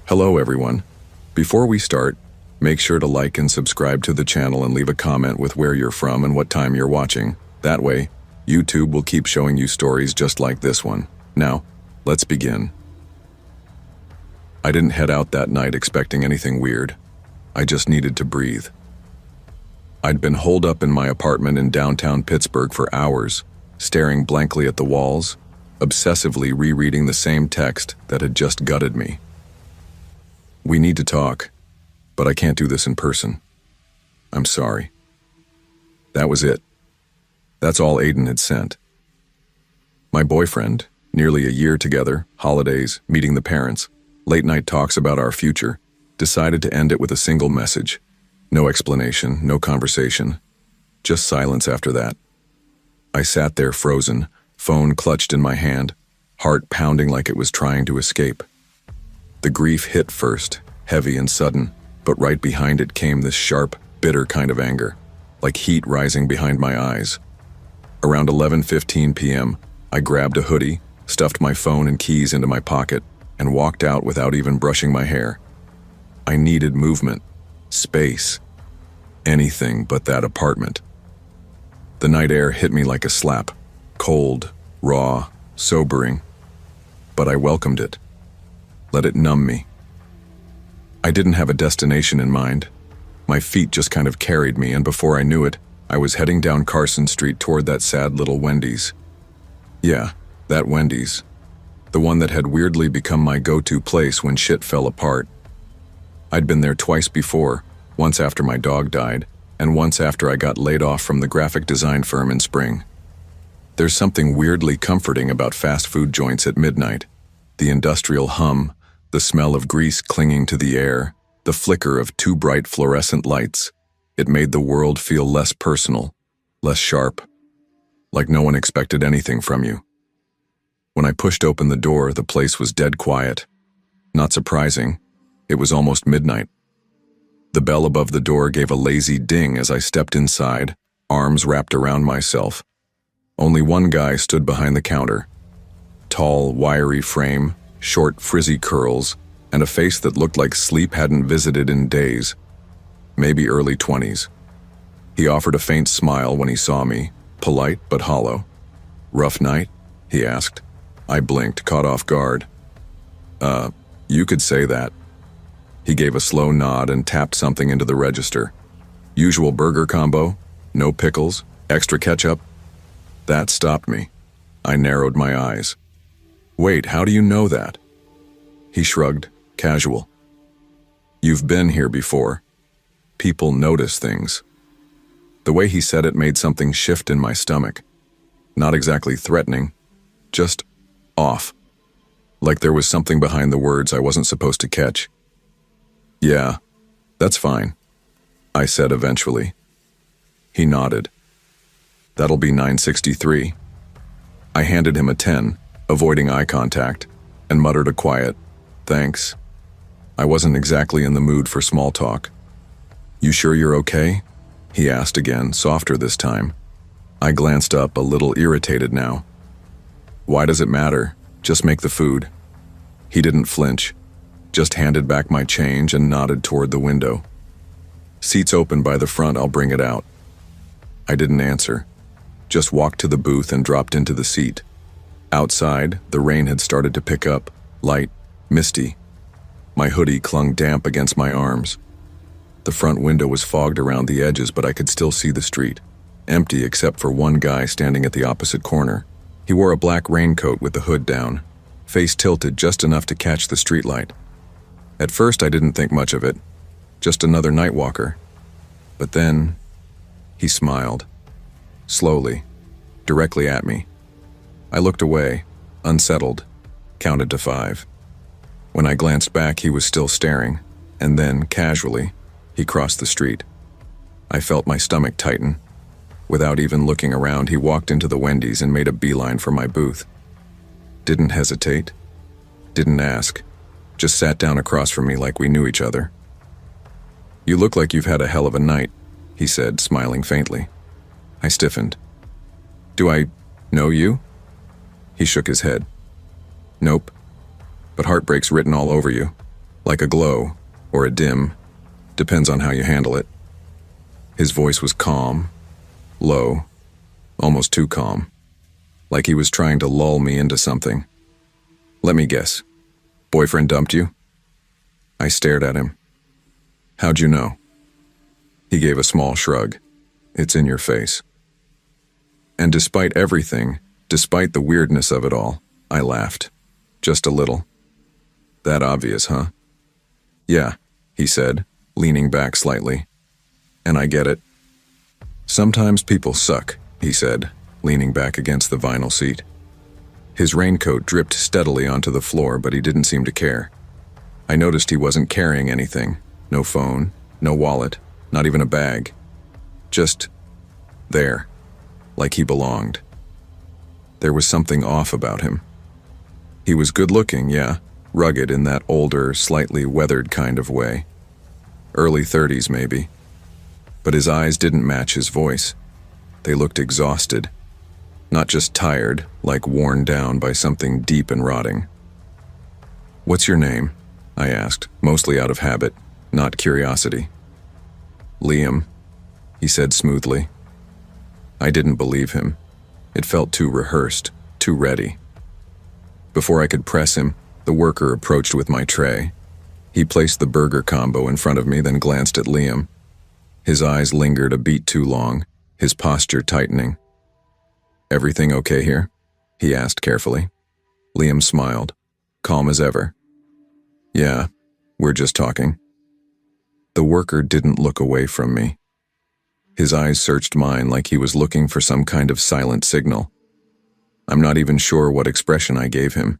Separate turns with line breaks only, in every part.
Hello everyone. Before we start, make sure to like and subscribe to the channel and leave a comment with where you're from and what time you're watching. That way, YouTube will keep showing you stories just like this one. Now, let's begin. I didn't head out that night expecting anything weird. I just needed to breathe. I'd been holed up in my apartment in downtown Pittsburgh for hours, staring blankly at the walls, obsessively rereading the same text that had just gutted me. We need to talk, but I can't do this in person. I'm sorry. That was it. That's all Aiden had sent. My boyfriend, nearly a year together, holidays, meeting the parents, late-night talks about our future, decided to end it with a single message. No explanation, no conversation, just silence after that. I sat there frozen, phone clutched in my hand, heart pounding like it was trying to escape. The grief hit first, heavy and sudden, but right behind it came this sharp, bitter kind of anger, like heat rising behind my eyes. Around 11:15 p.m., I grabbed a hoodie, stuffed my phone and keys into my pocket, and walked out without even brushing my hair. I needed movement, space, anything but that apartment. The night air hit me like a slap, cold, raw, sobering, but I welcomed it. Let it numb me. I didn't have a destination in mind. My feet just kind of carried me, and before I knew it, I was heading down Carson Street toward that sad little Wendy's. Yeah, that Wendy's. The one that had weirdly become my go-to place when shit fell apart. I'd been there twice before, once after my dog died, and once after I got laid off from the graphic design firm in spring. There's something weirdly comforting about fast food joints at midnight. The industrial hum, the smell of grease clinging to the air, the flicker of two bright fluorescent lights. It made the world feel less personal, less sharp, like no one expected anything from you. When I pushed open the door, the place was dead quiet. Not surprising, it was almost midnight. The bell above the door gave a lazy ding as I stepped inside, arms wrapped around myself. Only one guy stood behind the counter. Tall, wiry frame, short, frizzy curls, and a face that looked like sleep hadn't visited in days. Maybe early 20s. He offered a faint smile when he saw me, polite but hollow. "Rough night?" he asked. I blinked, caught off guard. You could say that." He gave a slow nod and tapped something into the register. "Usual burger combo? No pickles? Extra ketchup?" That stopped me. I narrowed my eyes. "Wait, how do you know that?" He shrugged, casual. "You've been here before. People notice things." The way he said it made something shift in my stomach. Not exactly threatening, just off. Like there was something behind the words I wasn't supposed to catch. "Yeah, that's fine," I said eventually. He nodded. "That'll be $9.63. I handed him a 10, avoiding eye contact, and muttered a quiet, "Thanks." I wasn't exactly in the mood for small talk. "You sure you're okay?" he asked again, softer this time. I glanced up, a little irritated now. "Why does it matter? Just make the food." He didn't flinch, just handed back my change and nodded toward the window. "Seat's open by the front, I'll bring it out." I didn't answer, just walked to the booth and dropped into the seat. Outside, the rain had started to pick up, light, misty. My hoodie clung damp against my arms. The front window was fogged around the edges, but I could still see the street, empty except for one guy standing at the opposite corner. He wore a black raincoat with the hood down, face tilted just enough to catch the streetlight. At first I didn't think much of it, just another night walker. But then, he smiled, slowly, directly at me. I looked away, unsettled, counted to 5. When I glanced back, he was still staring, and then, casually, he crossed the street. I felt my stomach tighten. Without even looking around, he walked into the Wendy's and made a beeline for my booth. Didn't hesitate, didn't ask, just sat down across from me like we knew each other. "You look like you've had a hell of a night," he said, smiling faintly. I stiffened. "Do I know you?" He shook his head. "Nope, but heartbreak's written all over you, Like a glow, or a dim, depends on how you handle it. His voice was calm, low, almost too calm, like he was trying to lull me into something. Let me guess. Boyfriend dumped you? I stared at him. How'd you know? He gave a small shrug. It's in your face. And despite everything, despite the weirdness of it all, I laughed. Just a little. That obvious, huh? Yeah, he said, leaning back slightly. And I get it. Sometimes people suck, he said, leaning back against the vinyl seat. His raincoat dripped steadily onto the floor, but he didn't seem to care. I noticed he wasn't carrying anything. No phone, no wallet, not even a bag. Just there, like he belonged. There was something off about him. He was good-looking, yeah, rugged in that older, slightly weathered kind of way. Early 30s, maybe. But his eyes didn't match his voice. They looked exhausted. Not just tired, like worn down by something deep and rotting. "What's your name?" I asked, mostly out of habit, not curiosity. "Liam," he said smoothly. I didn't believe him. It felt too rehearsed, too ready. Before I could press him, the worker approached with my tray. He placed the burger combo in front of me, then glanced at Liam. His eyes lingered a beat too long, his posture tightening. "Everything okay here?" he asked carefully. Liam smiled, calm as ever. "Yeah, we're just talking." The worker didn't look away from me. His eyes searched mine like he was looking for some kind of silent signal. I'm not even sure what expression I gave him,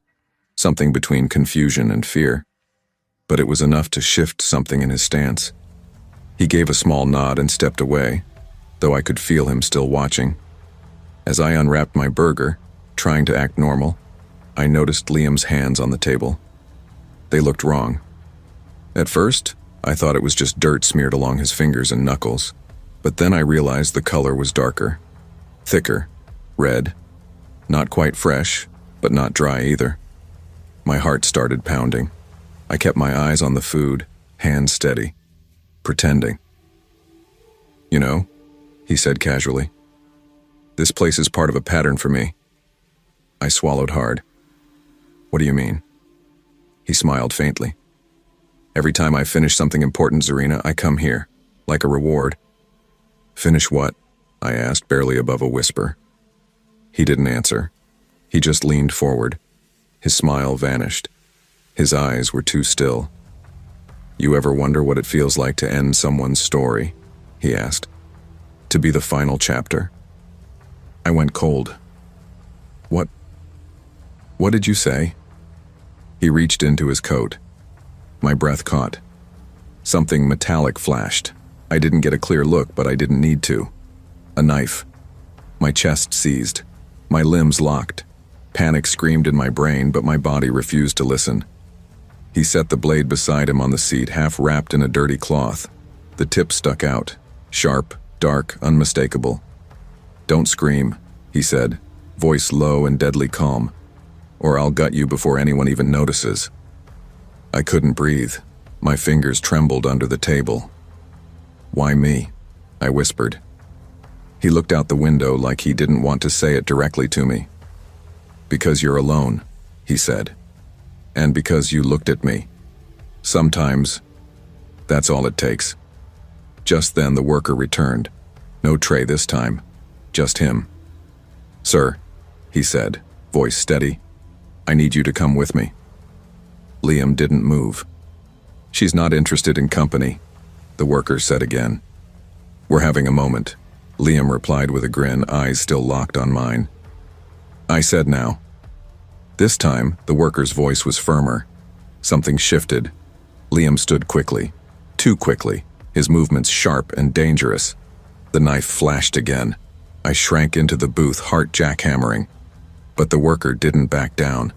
something between confusion and fear. But it was enough to shift something in his stance. He gave a small nod and stepped away, though I could feel him still watching. As I unwrapped my burger, trying to act normal, I noticed Liam's hands on the table. They looked wrong. At first, I thought it was just dirt smeared along his fingers and knuckles, but then I realized the color was darker, thicker, red, not quite fresh, but not dry either. My heart started pounding. I kept my eyes on the food, hands steady, pretending. "You know," he said casually, "this place is part of a pattern for me." I swallowed hard. "What do you mean?" He smiled faintly. "Every time I finish something important, Zarina, I come here, like a reward." "Finish what?" I asked, barely above a whisper. He didn't answer. He just leaned forward. His smile vanished. His eyes were too still. "You ever wonder what it feels like to end someone's story?" he asked. "To be the final chapter?" I went cold. What did you say?" He reached into his coat. My breath caught. Something metallic flashed. I didn't get a clear look, but I didn't need to. A knife. My chest seized. My limbs locked. Panic screamed in my brain, but my body refused to listen. He set the blade beside him on the seat, half wrapped in a dirty cloth. The tip stuck out. Sharp, dark, unmistakable. "Don't scream," he said, voice low and deadly calm, "or I'll gut you before anyone even notices." I couldn't breathe. My fingers trembled under the table. "Why me?" I whispered. He looked out the window like he didn't want to say it directly to me. "Because you're alone," he said. "And because you looked at me. Sometimes, that's all it takes." Just then the worker returned. No tray this time, just him. "Sir," he said, voice steady, "I need you to come with me." Liam didn't move. "She's not interested in company," the worker said again. "We're having a moment," Liam replied with a grin, eyes still locked on mine. I said now. This time, the worker's voice was firmer. Something shifted. Liam stood quickly. Too quickly, his movements sharp and dangerous. The knife flashed again. I shrank into the booth, heart jackhammering. But the worker didn't back down.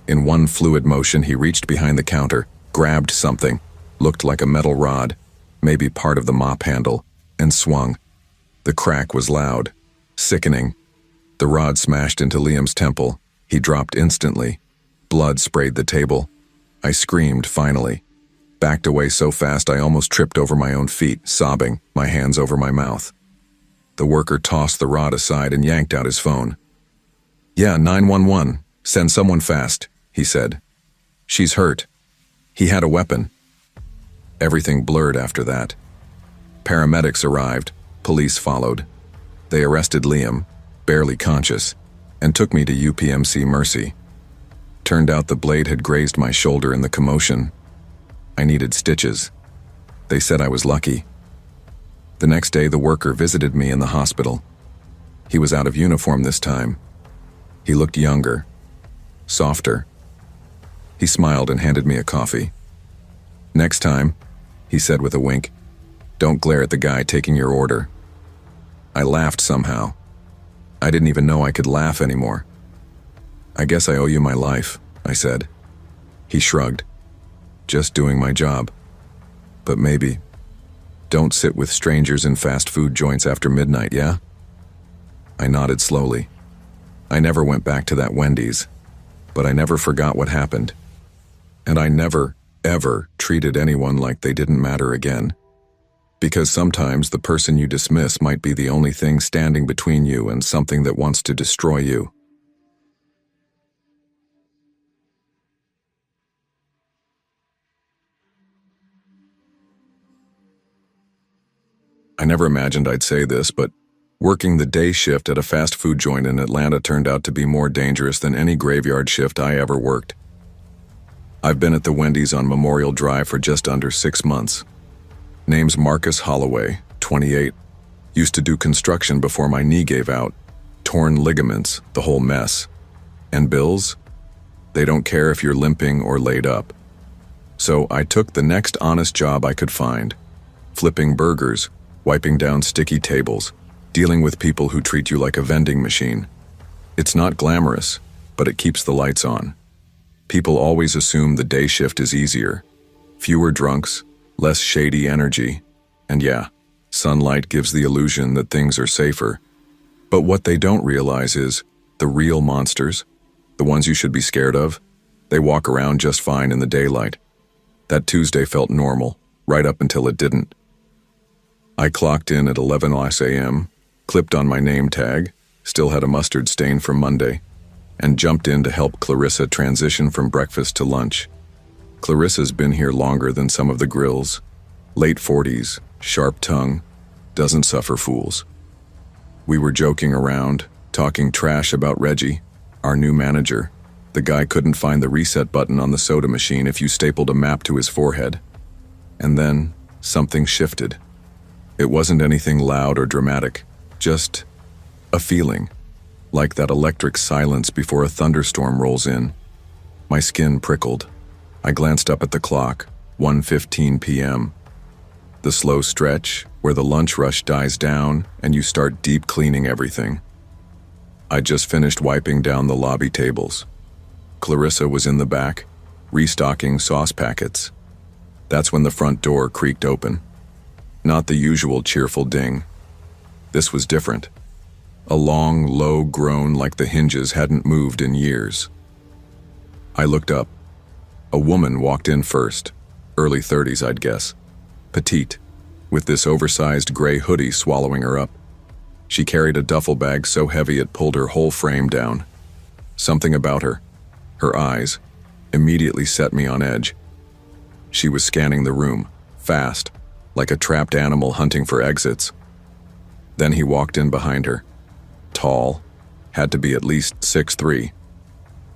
In one fluid motion, he reached behind the counter, grabbed something, looked like a metal rod, maybe part of the mop handle, and swung. The crack was loud, sickening. The rod smashed into Liam's temple. He dropped instantly. Blood sprayed the table. I screamed finally. backed away so fast I almost tripped over my own feet, sobbing, my hands over my mouth. The worker tossed the rod aside and yanked out his phone. "Yeah, 911. Send someone fast," he said. "She's hurt." He had a weapon. Everything blurred after that. Paramedics arrived, police followed. They arrested Liam, barely conscious, and took me to UPMC Mercy. Turned out the blade had grazed my shoulder in the commotion. I needed stitches. They said I was lucky. The next day, the worker visited me in the hospital. He was out of uniform this time. He looked younger, softer. He smiled and handed me a coffee. "Next time," he said with a wink, "don't glare at the guy taking your order." I laughed somehow. I didn't even know I could laugh anymore. "I guess I owe you my life," I said. He shrugged. "Just doing my job. But maybe. Don't sit with strangers in fast food joints after midnight, yeah?" I nodded slowly. I never went back to that Wendy's, but I never forgot what happened. And I never, ever treated anyone like they didn't matter again. Because sometimes the person you dismiss might be the only thing standing between you and something that wants to destroy you. I never imagined I'd say this, but working the day shift at a fast food joint in Atlanta turned out to be more dangerous than any graveyard shift I ever worked. I've been at the Wendy's on Memorial Drive for just under 6 months. Name's Marcus Holloway, 28. Used to do construction before my knee gave out. Torn ligaments, the whole mess. And bills? They don't care if you're limping or laid up. So I took the next honest job I could find. Flipping burgers, wiping down sticky tables, dealing with people who treat you like a vending machine. It's not glamorous, but it keeps the lights on. People always assume the day shift is easier. Fewer drunks, less shady energy, and yeah, sunlight gives the illusion that things are safer. But what they don't realize is, the real monsters, the ones you should be scared of, they walk around just fine in the daylight. That Tuesday felt normal, right up until it didn't. I clocked in at 11 a.m., clipped on my name tag, still had a mustard stain from Monday, and jumped in to help Clarissa transition from breakfast to lunch. Clarissa's been here longer than some of the grills. Late 40s, sharp tongue, doesn't suffer fools. We were joking around, talking trash about Reggie, our new manager. The guy couldn't find the reset button on the soda machine if you stapled a map to his forehead. And then, something shifted. It wasn't anything loud or dramatic, just a feeling, like that electric silence before a thunderstorm rolls in. My skin prickled. I glanced up at the clock, 1:15 p.m. The slow stretch, where the lunch rush dies down and you start deep cleaning everything. I'd just finished wiping down the lobby tables. Clarissa was in the back, restocking sauce packets. That's when the front door creaked open. Not the usual cheerful ding. This was different. A long, low groan like the hinges hadn't moved in years. I looked up. A woman walked in first, early 30s I'd guess, petite, with this oversized gray hoodie swallowing her up. She carried a duffel bag so heavy it pulled her whole frame down. Something about her eyes, immediately set me on edge. She was scanning the room, fast, like a trapped animal hunting for exits. Then he walked in behind her. Tall, had to be at least 6'3".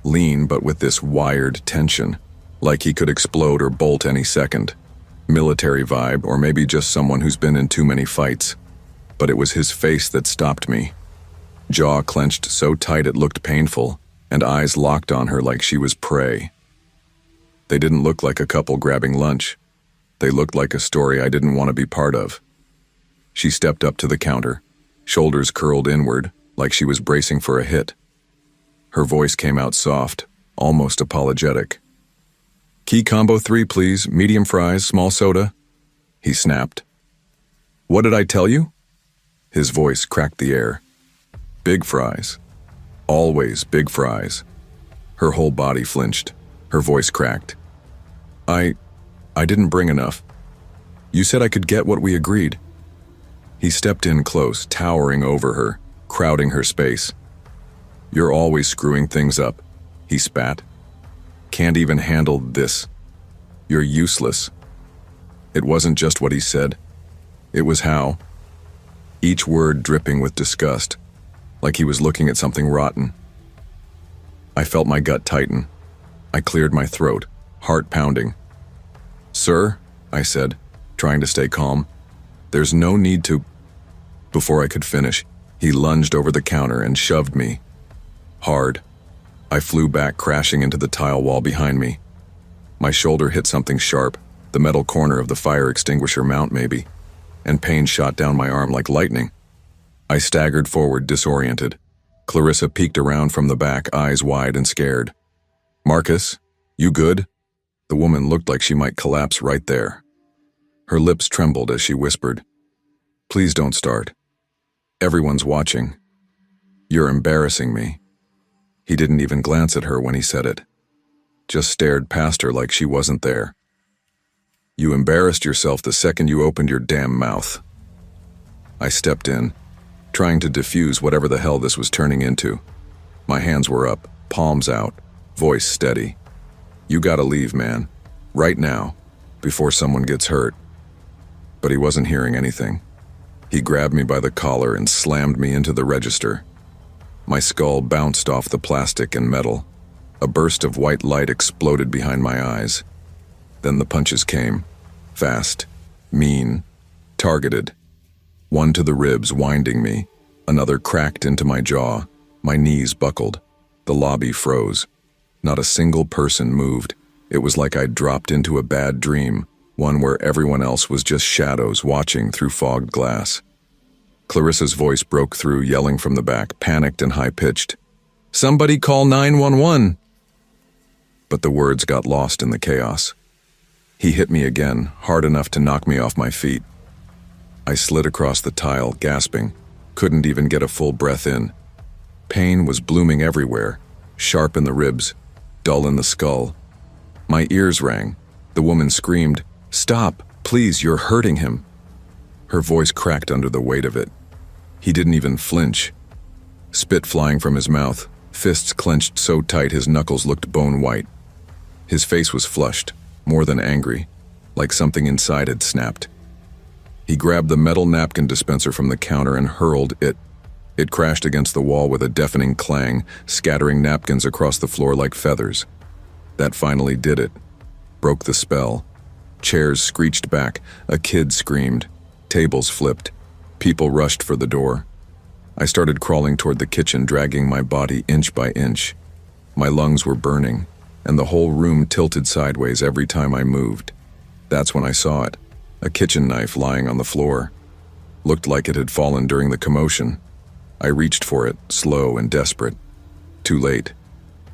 Lean but with this wired tension, like he could explode or bolt any second. Military vibe, or maybe just someone who's been in too many fights. But it was his face that stopped me. Jaw clenched so tight it looked painful, and eyes locked on her like she was prey. They didn't look like a couple grabbing lunch. They looked like a story I didn't want to be part of. She stepped up to the counter, shoulders curled inward, like she was bracing for a hit. Her voice came out soft, almost apologetic. "Key combo 3, please, medium fries, small soda," he snapped. "What did I tell you?" His voice cracked the air. "Big fries. Always big fries." Her whole body flinched. Her voice cracked. I I didn't bring enough. You said I could get what we agreed. He stepped in close, towering over her, crowding her space. You're always screwing things up, he spat. Can't even handle this. You're useless. It wasn't just what he said. It was how. Each word dripping with disgust, like he was looking at something rotten. I felt my gut tighten. I cleared my throat, heart pounding. Sir, I said, trying to stay calm, there's no need to. Before I could finish, he lunged over the counter and shoved me. Hard. I flew back, crashing into the tile wall behind me. My shoulder hit something sharp, the metal corner of the fire extinguisher mount maybe, and pain shot down my arm like lightning. I staggered forward, disoriented. Clarissa peeked around from the back, eyes wide and scared. Marcus, you good? The woman looked like she might collapse right there. Her lips trembled as she whispered, Please don't start. Everyone's watching. You're embarrassing me. He didn't even glance at her when he said it. Just stared past her like she wasn't there. You embarrassed yourself the second you opened your damn mouth. I stepped in, trying to diffuse whatever the hell this was turning into. My hands were up, palms out, voice steady. You gotta leave, man. Right now, before someone gets hurt. But he wasn't hearing anything. He grabbed me by the collar and slammed me into the register. My skull bounced off the plastic and metal. A burst of white light exploded behind my eyes. Then the punches came. Fast, mean, targeted. One to the ribs, winding me. Another cracked into my jaw. My knees buckled. The lobby froze. Not a single person moved. It was like I'd dropped into a bad dream, one where everyone else was just shadows watching through fogged glass. Clarissa's voice broke through, yelling from the back, panicked and high-pitched. Somebody call 911! But the words got lost in the chaos. He hit me again, hard enough to knock me off my feet. I slid across the tile, gasping, couldn't even get a full breath in. Pain was blooming everywhere, sharp in the ribs, dull in the skull. My ears rang. The woman screamed, Stop, please, you're hurting him. Her voice cracked under the weight of it. He didn't even flinch. Spit flying from his mouth, fists clenched so tight his knuckles looked bone white. His face was flushed, more than angry, like something inside had snapped. He grabbed the metal napkin dispenser from the counter and hurled it. It crashed against the wall with a deafening clang, scattering napkins across the floor like feathers. That finally did it. Broke the spell. Chairs screeched back, a kid screamed, tables flipped. People rushed for the door. I started crawling toward the kitchen, dragging my body inch by inch. My lungs were burning, and the whole room tilted sideways every time I moved. That's when I saw it, a kitchen knife lying on the floor. Looked like it had fallen during the commotion. I reached for it, slow and desperate. Too late.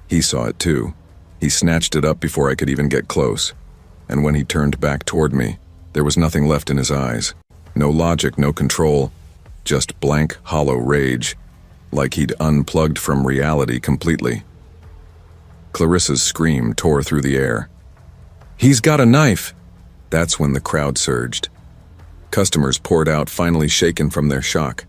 He saw it too. He snatched it up before I could even get close. And when he turned back toward me, there was nothing left in his eyes. No logic, no control. Just blank, hollow rage, like he'd unplugged from reality completely. Clarissa's scream tore through the air. He's got a knife! That's when the crowd surged. Customers poured out, finally shaken from their shock.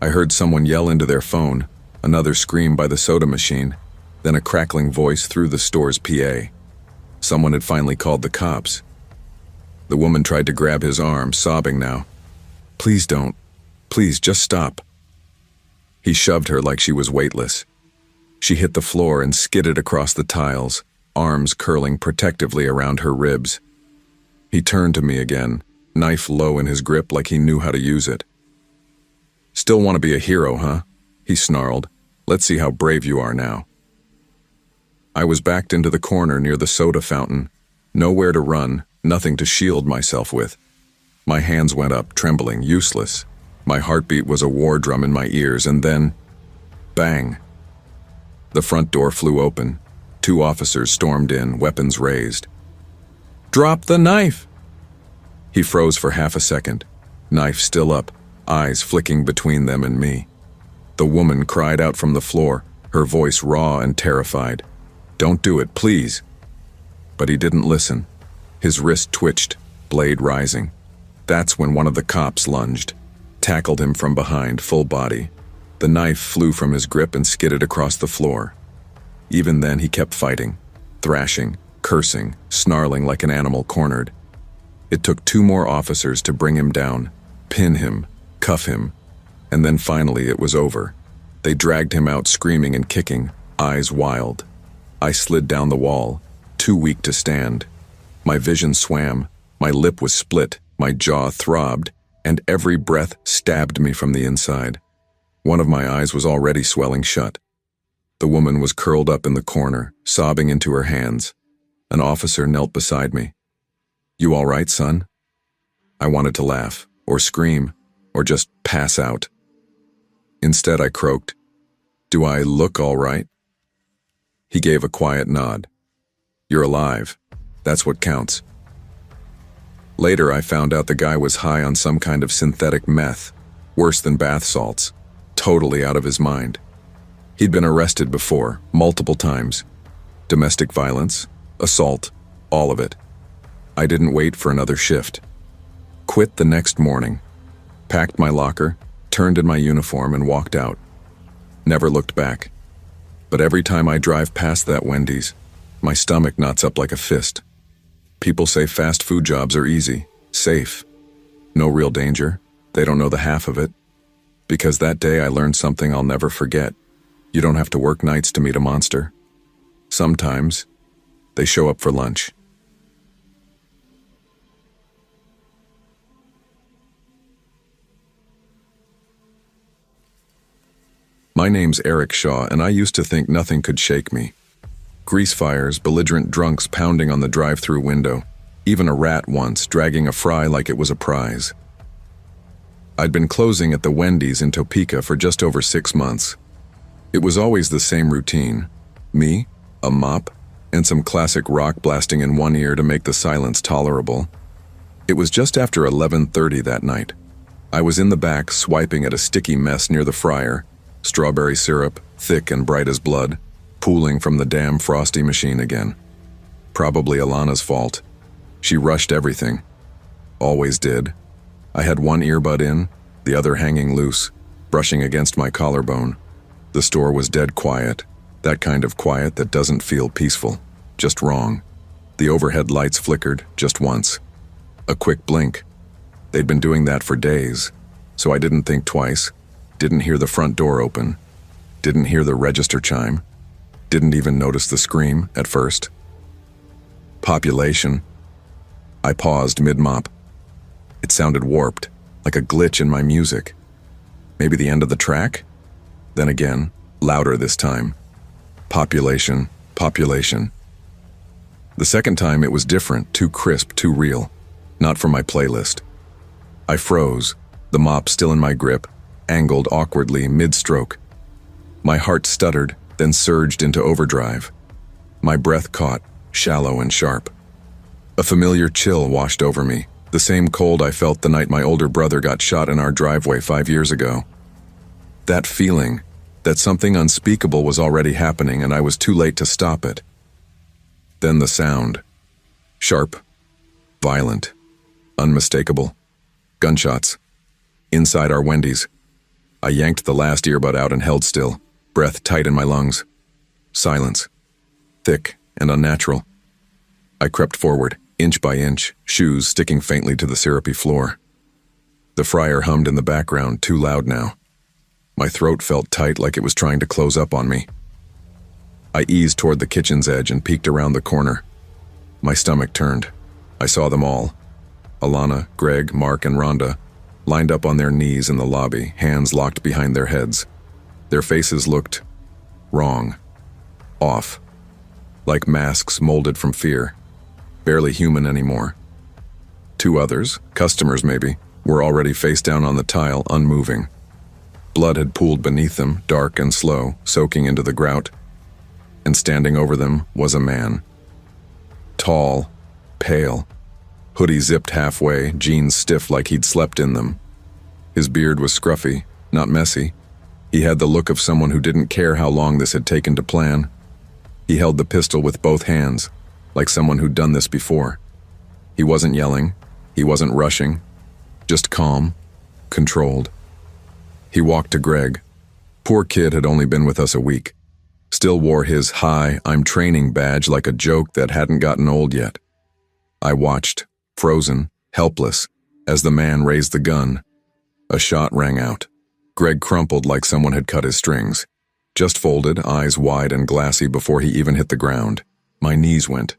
I heard someone yell into their phone, another scream by the soda machine, then a crackling voice through the store's PA. Someone had finally called the cops. The woman tried to grab his arm, sobbing now. Please don't. Please, just stop. He shoved her like she was weightless. She hit the floor and skidded across the tiles, arms curling protectively around her ribs. He turned to me again, knife low in his grip like he knew how to use it. Still want to be a hero, huh? He snarled. Let's see how brave you are now. I was backed into the corner near the soda fountain. Nowhere to run, nothing to shield myself with. My hands went up, trembling, useless. My heartbeat was a war drum in my ears, and then, bang. The front door flew open. 2 officers stormed in, weapons raised. Drop the knife! He froze for half a second, knife still up, eyes flicking between them and me. The woman cried out from the floor, her voice raw and terrified. Don't do it, please. But he didn't listen. His wrist twitched, blade rising. That's when one of the cops lunged, tackled him from behind, full body. The knife flew from his grip and skidded across the floor. Even then, he kept fighting, thrashing, cursing, snarling like an animal cornered. It took 2 more officers to bring him down, pin him, cuff him, and then finally it was over. They dragged him out screaming and kicking, eyes wild. I slid down the wall, too weak to stand. My vision swam, my lip was split, my jaw throbbed, and every breath stabbed me from the inside. One of my eyes was already swelling shut. The woman was curled up in the corner, sobbing into her hands. An officer knelt beside me. "You all right, son?" I wanted to laugh, or scream, or just pass out. Instead, I croaked, "Do I look all right?" He gave a quiet nod. "You're alive. That's what counts." Later, I found out the guy was high on some kind of synthetic meth, worse than bath salts, totally out of his mind. He'd been arrested before, multiple times. Domestic violence, assault, all of it. I didn't wait for another shift. Quit the next morning, packed my locker, turned in my uniform and walked out. Never looked back. But every time I drive past that Wendy's, my stomach knots up like a fist. People say fast food jobs are easy, safe, no real danger. They don't know the half of it. Because that day I learned something I'll never forget. You don't have to work nights to meet a monster. Sometimes, they show up for lunch. My name's Eric Shaw, and I used to think nothing could shake me. Grease fires, belligerent drunks pounding on the drive-through window, even a rat once dragging a fry like it was a prize. I'd been closing at the Wendy's in Topeka for just over 6 months. It was always the same routine. Me, a mop, and some classic rock blasting in one ear to make the silence tolerable. It was just after 11:30 that night. I was in the back swiping at a sticky mess near the fryer, strawberry syrup, thick and bright as blood, pooling from the damn frosty machine again. Probably Alana's fault. She rushed everything. Always did. I had one earbud in, the other hanging loose, brushing against my collarbone. The store was dead quiet, that kind of quiet that doesn't feel peaceful, just wrong. The overhead lights flickered just once. A quick blink. They'd been doing that for days, so I didn't think twice, didn't hear the front door open, didn't hear the register chime, didn't even notice the scream at first. Population. I paused mid-mop. It sounded warped, like a glitch in my music. Maybe the end of the track? Then again, louder this time. Population, population. The second time it was different, too crisp, too real. Not from my playlist. I froze, the mop still in my grip, angled awkwardly mid-stroke. My heart stuttered, then surged into overdrive. My breath caught, shallow and sharp. A familiar chill washed over me, the same cold I felt the night my older brother got shot in our driveway 5 years ago. That feeling, that something unspeakable was already happening and I was too late to stop it. Then the sound. Sharp, violent, unmistakable. Gunshots. Inside our Wendy's. I yanked the last earbud out and held still, breath tight in my lungs. Silence. Thick and unnatural. I crept forward, inch by inch, shoes sticking faintly to the syrupy floor. The fryer hummed in the background, too loud now. My throat felt tight like it was trying to close up on me. I eased toward the kitchen's edge and peeked around the corner. My stomach turned. I saw them all. Alana, Greg, Mark, and Rhonda, lined up on their knees in the lobby, hands locked behind their heads. Their faces looked wrong, off, like masks molded from fear, barely human anymore. 2 others, customers maybe, were already face down on the tile, unmoving. Blood had pooled beneath them, dark and slow, soaking into the grout. And standing over them was a man. Tall, pale, hoodie zipped halfway, jeans stiff like he'd slept in them. His beard was scruffy, not messy. He had the look of someone who didn't care how long this had taken to plan. He held the pistol with both hands, like someone who'd done this before. He wasn't yelling. He wasn't rushing. Just calm, controlled. He walked to Greg. Poor kid had only been with us a week. Still wore his "Hi, I'm training" badge like a joke that hadn't gotten old yet. I watched, frozen, helpless, as the man raised the gun. A shot rang out. Greg crumpled like someone had cut his strings. Just folded, eyes wide and glassy before he even hit the ground. My knees went.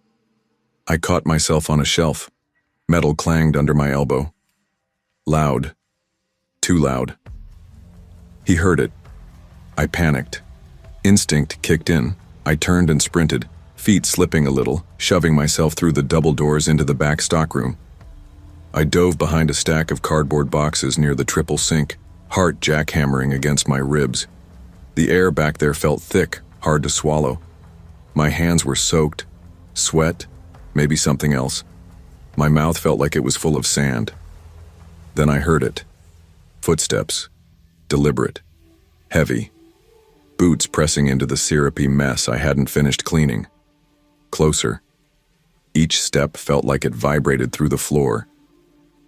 I caught myself on a shelf. Metal clanged under my elbow. Loud. Too loud. He heard it. I panicked. Instinct kicked in. I turned and sprinted, feet slipping a little, shoving myself through the double doors into the back stockroom. I dove behind a stack of cardboard boxes near the triple sink, heart jackhammering against my ribs. The air back there felt thick, hard to swallow. My hands were soaked. Sweat, maybe something else. My mouth felt like it was full of sand. Then I heard it. Footsteps. Deliberate. Heavy. Boots pressing into the syrupy mess I hadn't finished cleaning. Closer. Each step felt like it vibrated through the floor.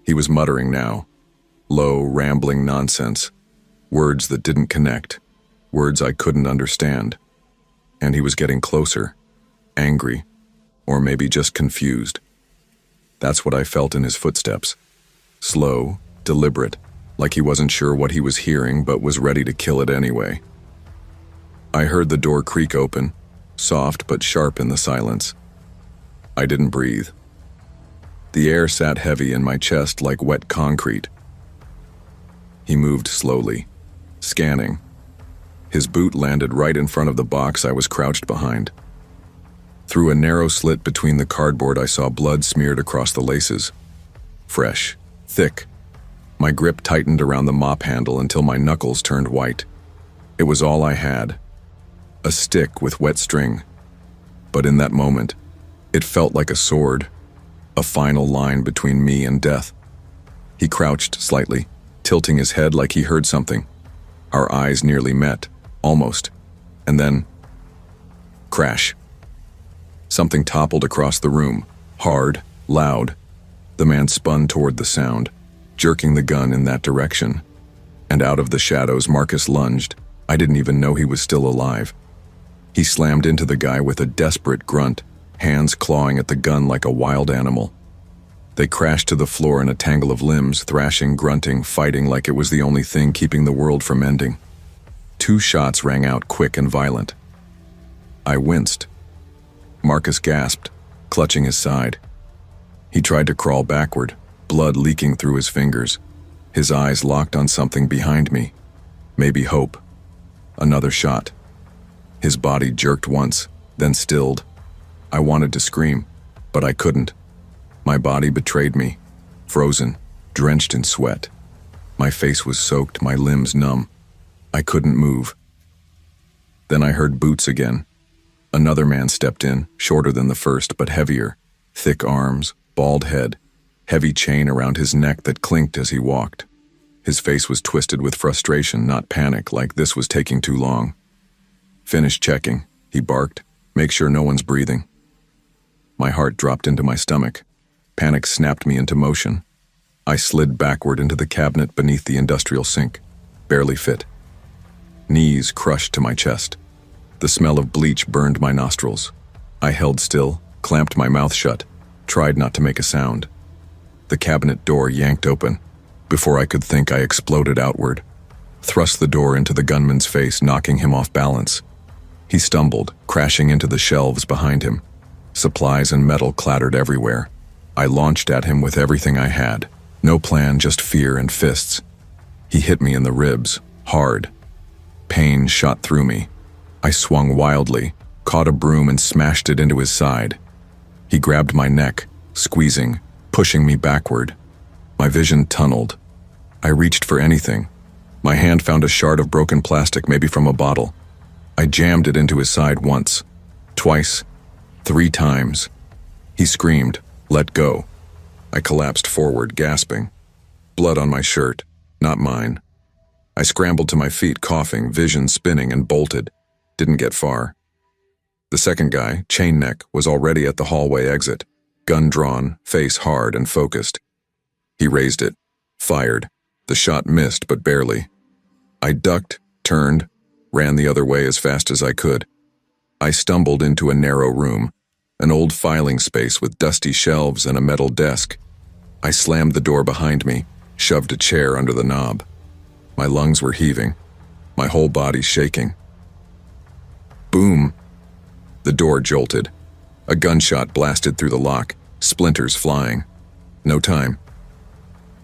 He was muttering now. Low, rambling nonsense. Words that didn't connect. Words I couldn't understand. And he was getting closer. Angry. Or maybe just confused. That's what I felt in his footsteps. Slow, deliberate, like he wasn't sure what he was hearing but was ready to kill it anyway. I heard the door creak open, soft but sharp in the silence. I didn't breathe. The air sat heavy in my chest like wet concrete. He moved slowly, scanning. His boot landed right in front of the box I was crouched behind. Through a narrow slit between the cardboard, I saw blood smeared across the laces. Fresh, thick. My grip tightened around the mop handle until my knuckles turned white. It was all I had. A stick with wet string. But in that moment, it felt like a sword, a final line between me and death. He crouched slightly, tilting his head like he heard something. Our eyes nearly met, almost. And then, crash. Something toppled across the room, hard, loud. The man spun toward the sound, jerking the gun in that direction. And out of the shadows, Marcus lunged. I didn't even know he was still alive. He slammed into the guy with a desperate grunt, hands clawing at the gun like a wild animal. They crashed to the floor in a tangle of limbs, thrashing, grunting, fighting like it was the only thing keeping the world from ending. 2 shots rang out, quick and violent. I winced. Marcus gasped, clutching his side. He tried to crawl backward, blood leaking through his fingers. His eyes locked on something behind me. Maybe hope. Another shot. His body jerked once, then stilled. I wanted to scream, but I couldn't. My body betrayed me, frozen, drenched in sweat. My face was soaked, my limbs numb. I couldn't move. Then I heard boots again. Another man stepped in, shorter than the first, but heavier. Thick arms, bald head, heavy chain around his neck that clinked as he walked. His face was twisted with frustration, not panic, like this was taking too long. "Finish checking," he barked. "Make sure no one's breathing." My heart dropped into my stomach. Panic snapped me into motion. I slid backward into the cabinet beneath the industrial sink. Barely fit. Knees crushed to my chest. The smell of bleach burned my nostrils. I held still, clamped my mouth shut, tried not to make a sound. The cabinet door yanked open. Before I could think, I exploded outward. Thrust the door into the gunman's face, knocking him off balance. He stumbled, crashing into the shelves behind him. Supplies and metal clattered everywhere. I launched at him with everything I had. No plan, just fear and fists. He hit me in the ribs, hard. Pain shot through me. I swung wildly, caught a broom and smashed it into his side. He grabbed my neck, squeezing, pushing me backward. My vision tunneled. I reached for anything. My hand found a shard of broken plastic, maybe from a bottle. I jammed it into his side once, twice, 3 times. He screamed, "Let go." I collapsed forward, gasping. Blood on my shirt, not mine. I scrambled to my feet, coughing, vision spinning, and bolted. Didn't get far. The second guy, chain neck, was already at the hallway exit. gun drawn, face hard and focused. He raised it, fired. The shot missed, but barely. I ducked, turned, ran the other way as fast as I could. I stumbled into a narrow room, an old filing space with dusty shelves and a metal desk. I slammed the door behind me, shoved a chair under the knob. My lungs were heaving, my whole body shaking. Boom! The door jolted. A gunshot blasted through the lock, splinters flying. No time.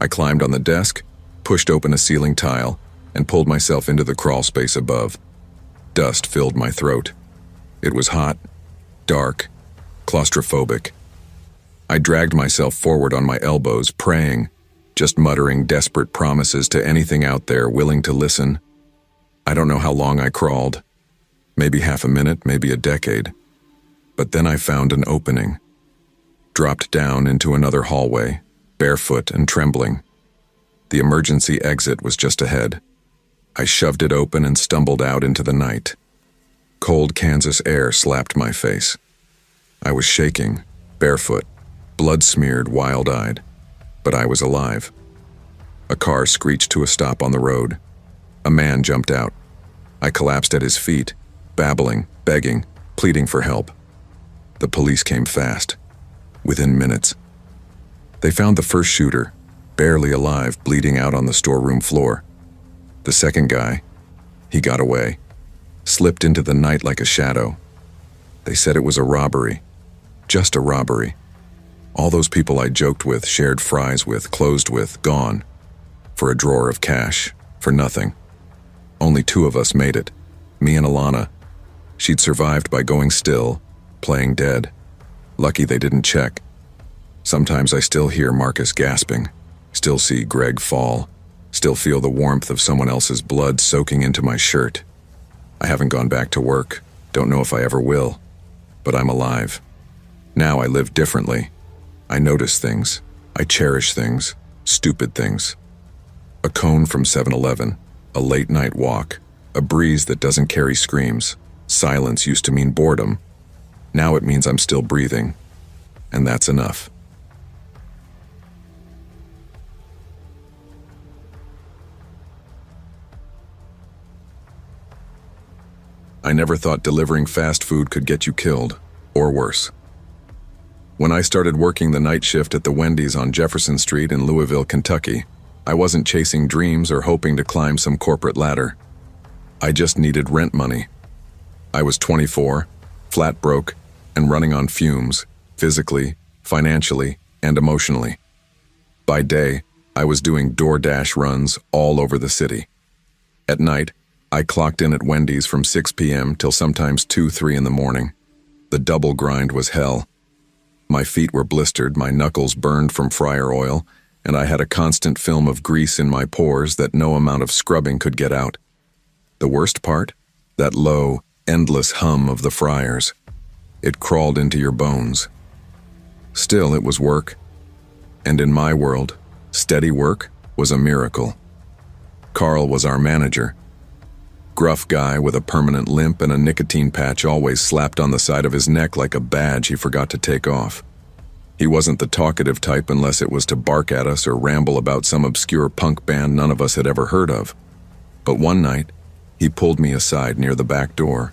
I climbed on the desk, pushed open a ceiling tile, and pulled myself into the crawl space above. Dust filled my throat. It was hot, dark, claustrophobic. I dragged myself forward on my elbows, praying, just muttering desperate promises to anything out there willing to listen. I don't know how long I crawled. Maybe half a minute, maybe a decade. But then I found an opening. Dropped down into another hallway, barefoot and trembling. The emergency exit was just ahead. I shoved it open and stumbled out into the night. Cold Kansas air slapped my face. I was shaking, barefoot, blood-smeared, wild-eyed, but I was alive. A car screeched to a stop on the road. A man jumped out. I collapsed at his feet, babbling, begging, pleading for help. The police came fast. Within minutes. They found the first shooter, barely alive, bleeding out on the storeroom floor. The second guy, he got away, slipped into the night like a shadow. They said it was a robbery, just a robbery. All those people I joked with, shared fries with, closed with, gone. For a drawer of cash, for nothing. Only 2 of us made it, me and Alana. She'd survived by going still, playing dead. Lucky they didn't check. Sometimes I still hear Marcus gasping, still see Greg fall, still feel the warmth of someone else's blood soaking into my shirt. I haven't gone back to work, don't know if I ever will, but I'm alive. Now I live differently. I notice things, I cherish things, stupid things. A cone from 7-Eleven, a late night walk, a breeze that doesn't carry screams. Silence used to mean boredom. Now it means I'm still breathing, and that's enough. I never thought delivering fast food could get you killed, or worse. When I started working the night shift at the Wendy's on Jefferson Street in Louisville, Kentucky, I wasn't chasing dreams or hoping to climb some corporate ladder. I just needed rent money. I was 24, flat broke, and running on fumes, physically, financially, and emotionally. By day, I was doing DoorDash runs all over the city. At night, I clocked in at Wendy's from 6 p.m. till sometimes 2, 3 in the morning. The double grind was hell. My feet were blistered, my knuckles burned from fryer oil, and I had a constant film of grease in my pores that no amount of scrubbing could get out. The worst part? That low, endless hum of the fryers. It crawled into your bones. Still, it was work. And in my world, steady work was a miracle. Carl was our manager. Gruff guy with a permanent limp and a nicotine patch always slapped on the side of his neck like a badge he forgot to take off. He wasn't the talkative type unless it was to bark at us or ramble about some obscure punk band none of us had ever heard of. But one night, he pulled me aside near the back door,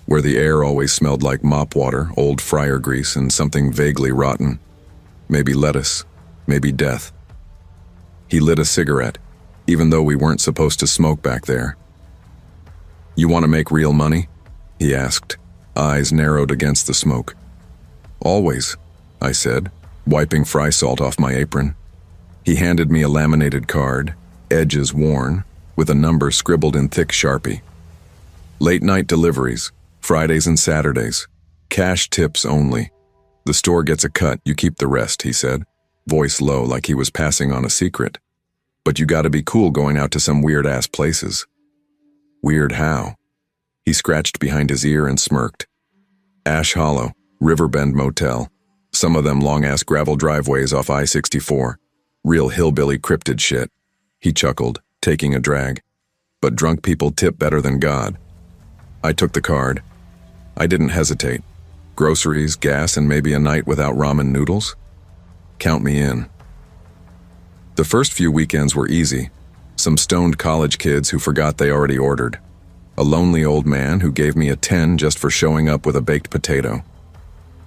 where the air always smelled like mop water, old fryer grease, and something vaguely rotten. Maybe lettuce, maybe death. He lit a cigarette, even though we weren't supposed to smoke back there. "You want to make real money?" he asked, eyes narrowed against the smoke. "Always," I said, wiping fry salt off my apron. He handed me a laminated card, edges worn, with a number scribbled in thick Sharpie. "Late night deliveries, Fridays and Saturdays. Cash tips only. The store gets a cut, you keep the rest," he said, voice low like he was passing on a secret. "But you gotta be cool going out to some weird-ass places." "Weird how?" He scratched behind his ear and smirked. "Ash Hollow, Riverbend Motel. Some of them long-ass gravel driveways off I-64. Real hillbilly cryptid shit." He chuckled, taking a drag. "But drunk people tip better than God." I took the card. I didn't hesitate. Groceries, gas, and maybe a night without ramen noodles? Count me in. The first few weekends were easy. Some stoned college kids who forgot they already ordered. A lonely old man who gave me a 10 just for showing up with a baked potato.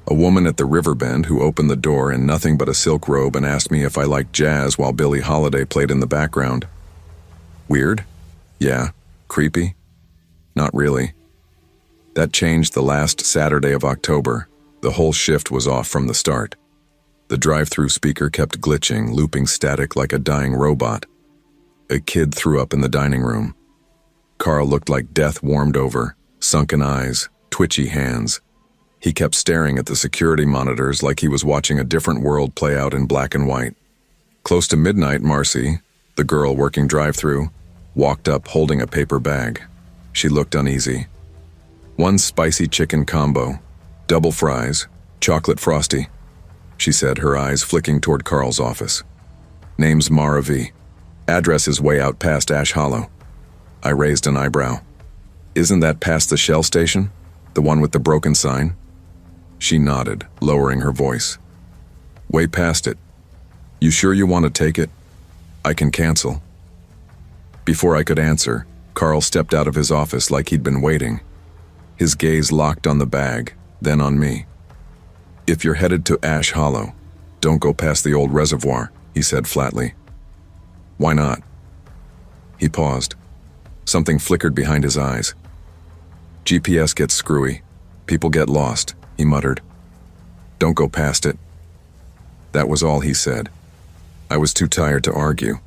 A woman at the river bend who opened the door in nothing but a silk robe and asked me if I liked jazz while Billie Holiday played in the background. Weird? Yeah. Creepy? Not really. That changed the last Saturday of October. The whole shift was off from the start. The drive-through speaker kept glitching, looping static like a dying robot. A kid threw up in the dining room. Carl looked like death warmed over, sunken eyes, twitchy hands. He kept staring at the security monitors like he was watching a different world play out in black and white. Close to midnight, Marcy, the girl working drive-through, walked up holding a paper bag. She looked uneasy. "One spicy chicken combo, double fries, chocolate frosty," she said, her eyes flicking toward Carl's office. "Name's Mara V. Address is way out past Ash Hollow." I raised an eyebrow. "Isn't that past the Shell station? The one with the broken sign?" She nodded, lowering her voice. "Way past it. You sure you want to take it? I can cancel." Before I could answer, Carl stepped out of his office like he'd been waiting. His gaze locked on the bag, then on me. "If you're headed to Ash Hollow, don't go past the old reservoir," he said flatly. "Why not?" He paused. Something flickered behind his eyes. "GPS gets screwy. People get lost," he muttered. "Don't go past it." That was all he said. I was too tired to argue,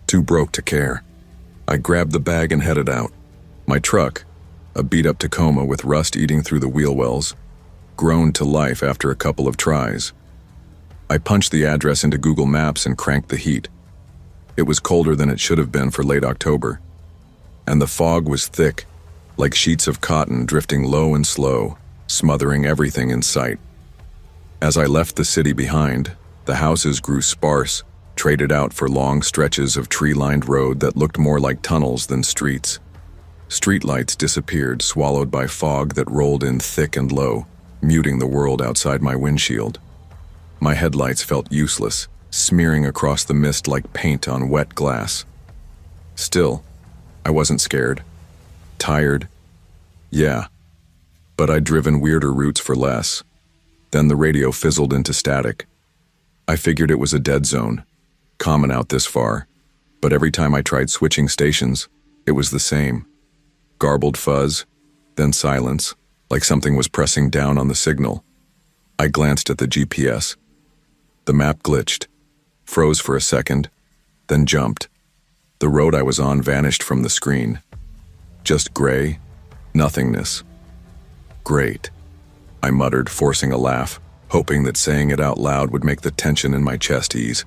too broke to care. I grabbed the bag and headed out. My truck, a beat-up Tacoma with rust eating through the wheel wells, groaned to life after a couple of tries. I punched the address into Google Maps and cranked the heat. It was colder than it should have been for late October, and the fog was thick, like sheets of cotton drifting low and slow, smothering everything in sight. As I left the city behind, the houses grew sparse, traded out for long stretches of tree-lined road that looked more like tunnels than streets. Streetlights disappeared, swallowed by fog that rolled in thick and low, muting the world outside my windshield. My headlights felt useless, smearing across the mist like paint on wet glass. Still, I wasn't scared. Tired? Yeah. But I'd driven weirder routes for less. Then the radio fizzled into static. I figured it was a dead zone, common out this far, but every time I tried switching stations, it was the same. Garbled fuzz, then silence, like something was pressing down on the signal. I glanced at the GPS. The map glitched, froze for a second, then jumped. The road I was on vanished from the screen. Just gray, nothingness. "Great," I muttered, forcing a laugh, hoping that saying it out loud would make the tension in my chest ease.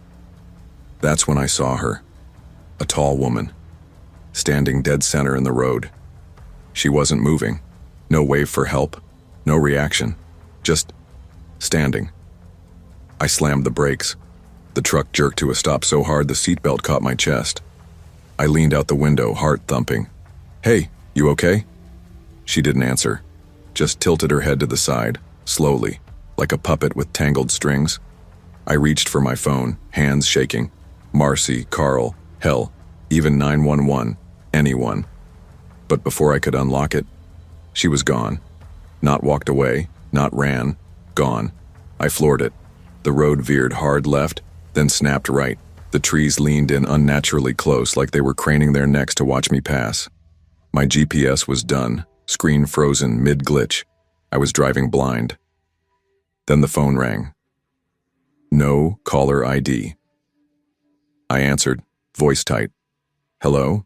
That's when I saw her, a tall woman, standing dead center in the road. She wasn't moving, no wave for help, no reaction, just standing. I slammed the brakes. The truck jerked to a stop so hard the seatbelt caught my chest. I leaned out the window, heart thumping. "Hey, you okay?" She didn't answer, just tilted her head to the side, slowly, like a puppet with tangled strings. I reached for my phone, hands shaking. Marcy, Carl, hell, even 911, anyone. But before I could unlock it, she was gone. Not walked away, not ran, gone. I floored it. The road veered hard left, then snapped right. The trees leaned in unnaturally close, like they were craning their necks to watch me pass. My GPS was done, screen frozen mid-glitch. I was driving blind. Then the phone rang. No caller ID. I answered, voice tight. "Hello?"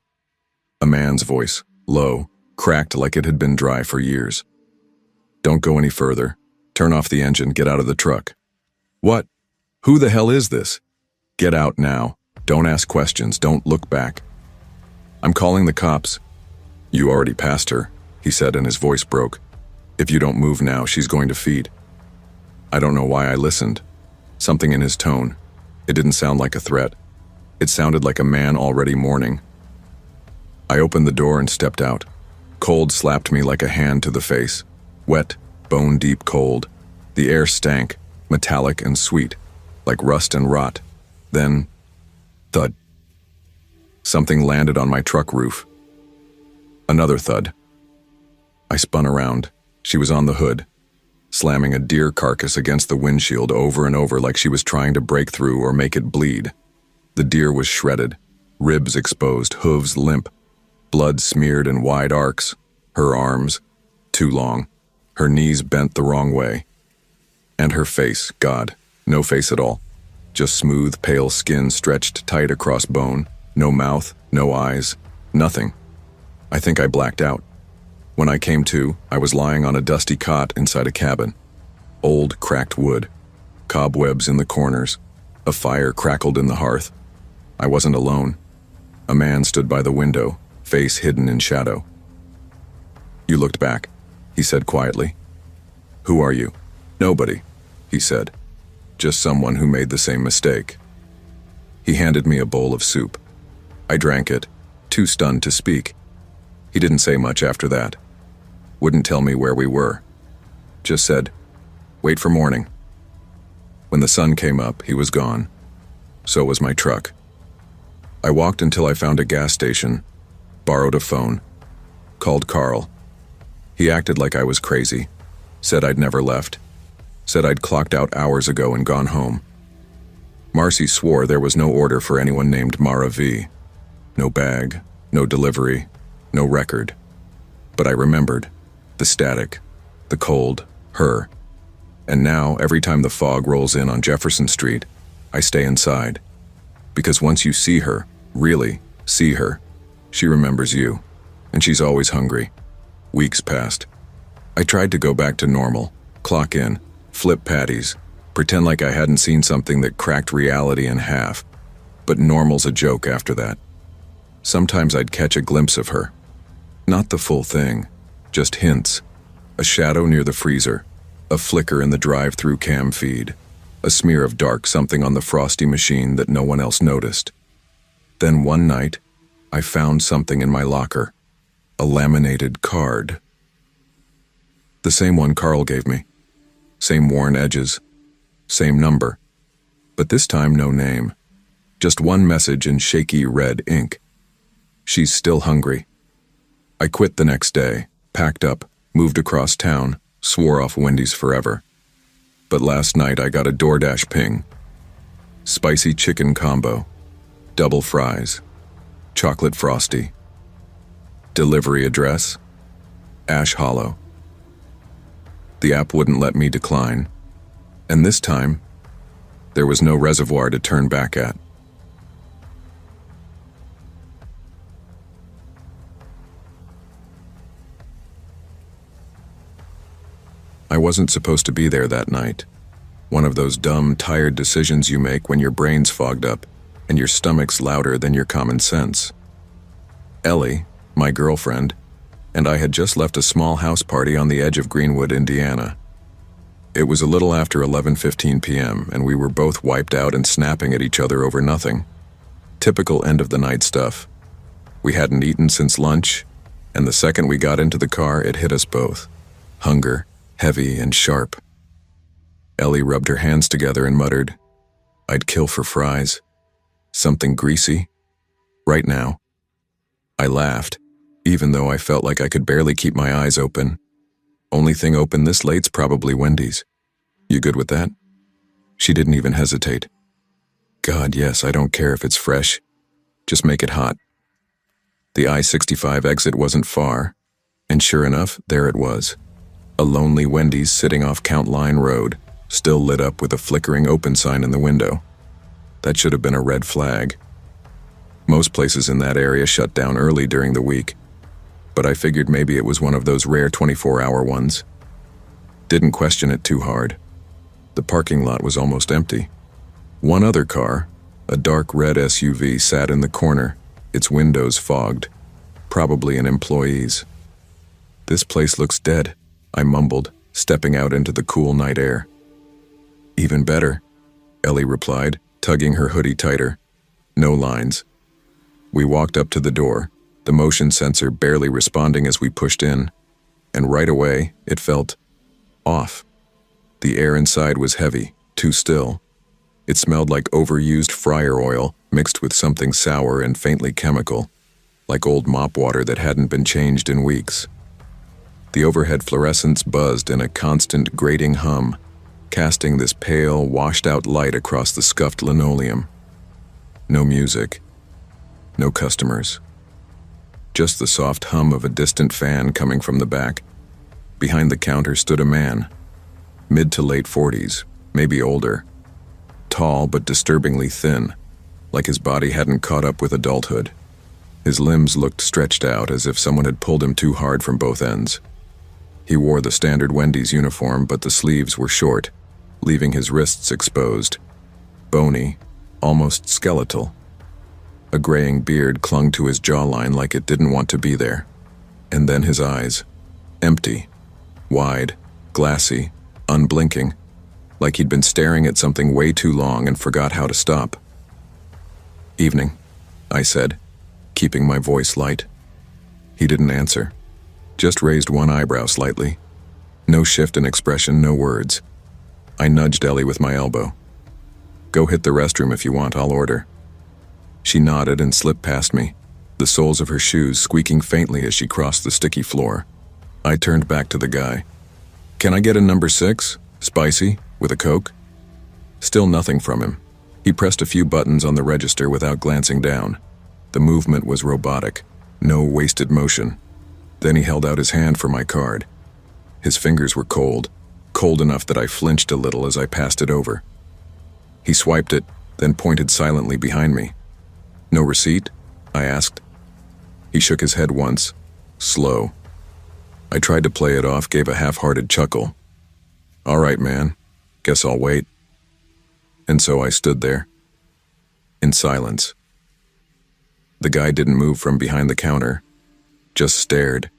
A man's voice, low, cracked like it had been dry for years. "Don't go any further. Turn off the engine, get out of the truck." "What? Who the hell is this?" "Get out now. Don't ask questions, don't look back." "I'm calling the cops." "You already passed her," he said, and his voice broke. "If you don't move now, she's going to feed." I don't know why I listened. Something in his tone. It didn't sound like a threat. It sounded like a man already mourning. I opened the door and stepped out. Cold slapped me like a hand to the face. Wet, bone-deep cold, The air stank, metallic and sweet, like rust and rot. Then, thud. Something landed on my truck roof. Another thud. I spun around. She was on the hood, slamming a deer carcass against the windshield over and over like she was trying to break through or make it bleed. The deer was shredded, ribs exposed, hooves limp, blood smeared in wide arcs, her arms too long, her knees bent the wrong way. And her face, God, no face at all. Just smooth, pale skin stretched tight across bone, no mouth, no eyes, nothing. I think I blacked out. When I came to, I was lying on a dusty cot inside a cabin. Old, cracked wood, cobwebs in the corners, a fire crackled in the hearth. I wasn't alone. A man stood by the window, face hidden in shadow. "You looked back," he said quietly. "Who are you?" "Nobody," he said. "Just someone who made the same mistake." He handed me a bowl of soup. I drank it, too stunned to speak. He didn't say much after that. Wouldn't tell me where we were. Just said, "Wait for morning." When the sun came up, he was gone. So was my truck. I walked until I found a gas station, borrowed a phone, called Carl. He acted like I was crazy, said I'd never left, said I'd clocked out hours ago and gone home. Marcy swore there was no order for anyone named Mara V. No bag, no delivery, no record. But I remembered. The static, the cold, her. And now, every time the fog rolls in on Jefferson Street, I stay inside. Because once you see her, really see her, she remembers you. And she's always hungry. Weeks passed. I tried to go back to normal, clock in, flip patties, pretend like I hadn't seen something that cracked reality in half. But normal's a joke after that. Sometimes I'd catch a glimpse of her. Not the full thing, just hints. A shadow near the freezer, a flicker in the drive-through cam feed, a smear of dark something on the frosty machine that no one else noticed. Then one night, I found something in my locker. A laminated card. The same one Carl gave me. Same worn edges. Same number. But this time no name. Just one message in shaky red ink. She's still hungry. I quit the next day, packed up, moved across town, swore off Wendy's forever. But last night I got a DoorDash ping. Spicy chicken combo, double fries, chocolate frosty. Delivery address, Ash Hollow. The app wouldn't let me decline. And this time, there was no reservoir to turn back at. I wasn't supposed to be there that night. One of those dumb, tired decisions you make when your brain's fogged up and your stomach's louder than your common sense. Ellie, my girlfriend, and I had just left a small house party on the edge of Greenwood, Indiana. It was a little after 11:15 p.m., and we were both wiped out and snapping at each other over nothing. Typical end-of-the-night stuff. We hadn't eaten since lunch, and the second we got into the car, it hit us both. Hunger. Heavy and sharp. Ellie rubbed her hands together and muttered, "I'd kill for fries. Something greasy. Right now." I laughed, even though I felt like I could barely keep my eyes open. Only thing open this late's probably Wendy's. You good with that? She didn't even hesitate. God, yes, I don't care if it's fresh. Just make it hot. The I-65 exit wasn't far, and sure enough, there it was. A lonely Wendy's sitting off Count Line Road, still lit up with a flickering open sign in the window. That should have been a red flag. Most places in that area shut down early during the week, but I figured maybe it was one of those rare 24-hour ones. Didn't question it too hard. The parking lot was almost empty. One other car, a dark red SUV, sat in the corner, its windows fogged, probably an employee's. "This place looks dead," I mumbled, stepping out into the cool night air. "Even better," Ellie replied, tugging her hoodie tighter. No lines. We walked up to the door, the motion sensor barely responding as we pushed in, and right away, it felt off. The air inside was heavy, too still. It smelled like overused fryer oil mixed with something sour and faintly chemical, like old mop water that hadn't been changed in weeks. The overhead fluorescents buzzed in a constant grating hum, casting this pale, washed-out light across the scuffed linoleum. No music. No customers. Just the soft hum of a distant fan coming from the back. Behind the counter stood a man, mid to late 40s, maybe older. Tall but disturbingly thin, like his body hadn't caught up with adulthood. His limbs looked stretched out as if someone had pulled him too hard from both ends. He wore the standard Wendy's uniform, but the sleeves were short, leaving his wrists exposed. Bony, almost skeletal. A graying beard clung to his jawline like it didn't want to be there. And then his eyes. Empty. Wide. Glassy. Unblinking. Like he'd been staring at something way too long and forgot how to stop. "Evening," I said, keeping my voice light. He didn't answer. Just raised one eyebrow slightly. No shift in expression, no words. I nudged Ellie with my elbow. "Go hit the restroom if you want, I'll order." She nodded and slipped past me, the soles of her shoes squeaking faintly as she crossed the sticky floor. I turned back to the guy. "Can I get a number 6? Spicy, with a Coke?" Still nothing from him. He pressed a few buttons on the register without glancing down. The movement was robotic, no wasted motion. Then he held out his hand for my card. His fingers were cold enough that I flinched a little as I passed it over. He swiped it, then pointed silently behind me. "No receipt?" I asked. He shook his head once, slow. I tried to play it off, gave a half-hearted chuckle. "All right, man. Guess I'll wait." And so I stood there, in silence. The guy didn't move from behind the counter, just stared,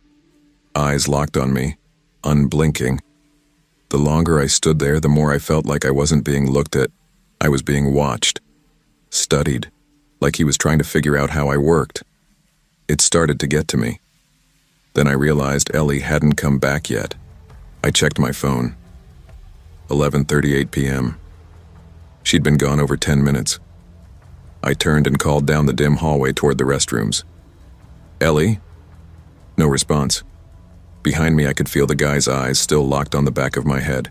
eyes locked on me, unblinking. The longer I stood there, the more I felt like I wasn't being looked at. I was being watched, studied, like he was trying to figure out how I worked. It started to get to me. Then I realized Ellie hadn't come back yet. I checked my phone. 11:38 p.m. She'd been gone over 10 minutes. I turned and called down the dim hallway toward the restrooms. "Ellie?" No response. Behind me, I could feel the guy's eyes still locked on the back of my head.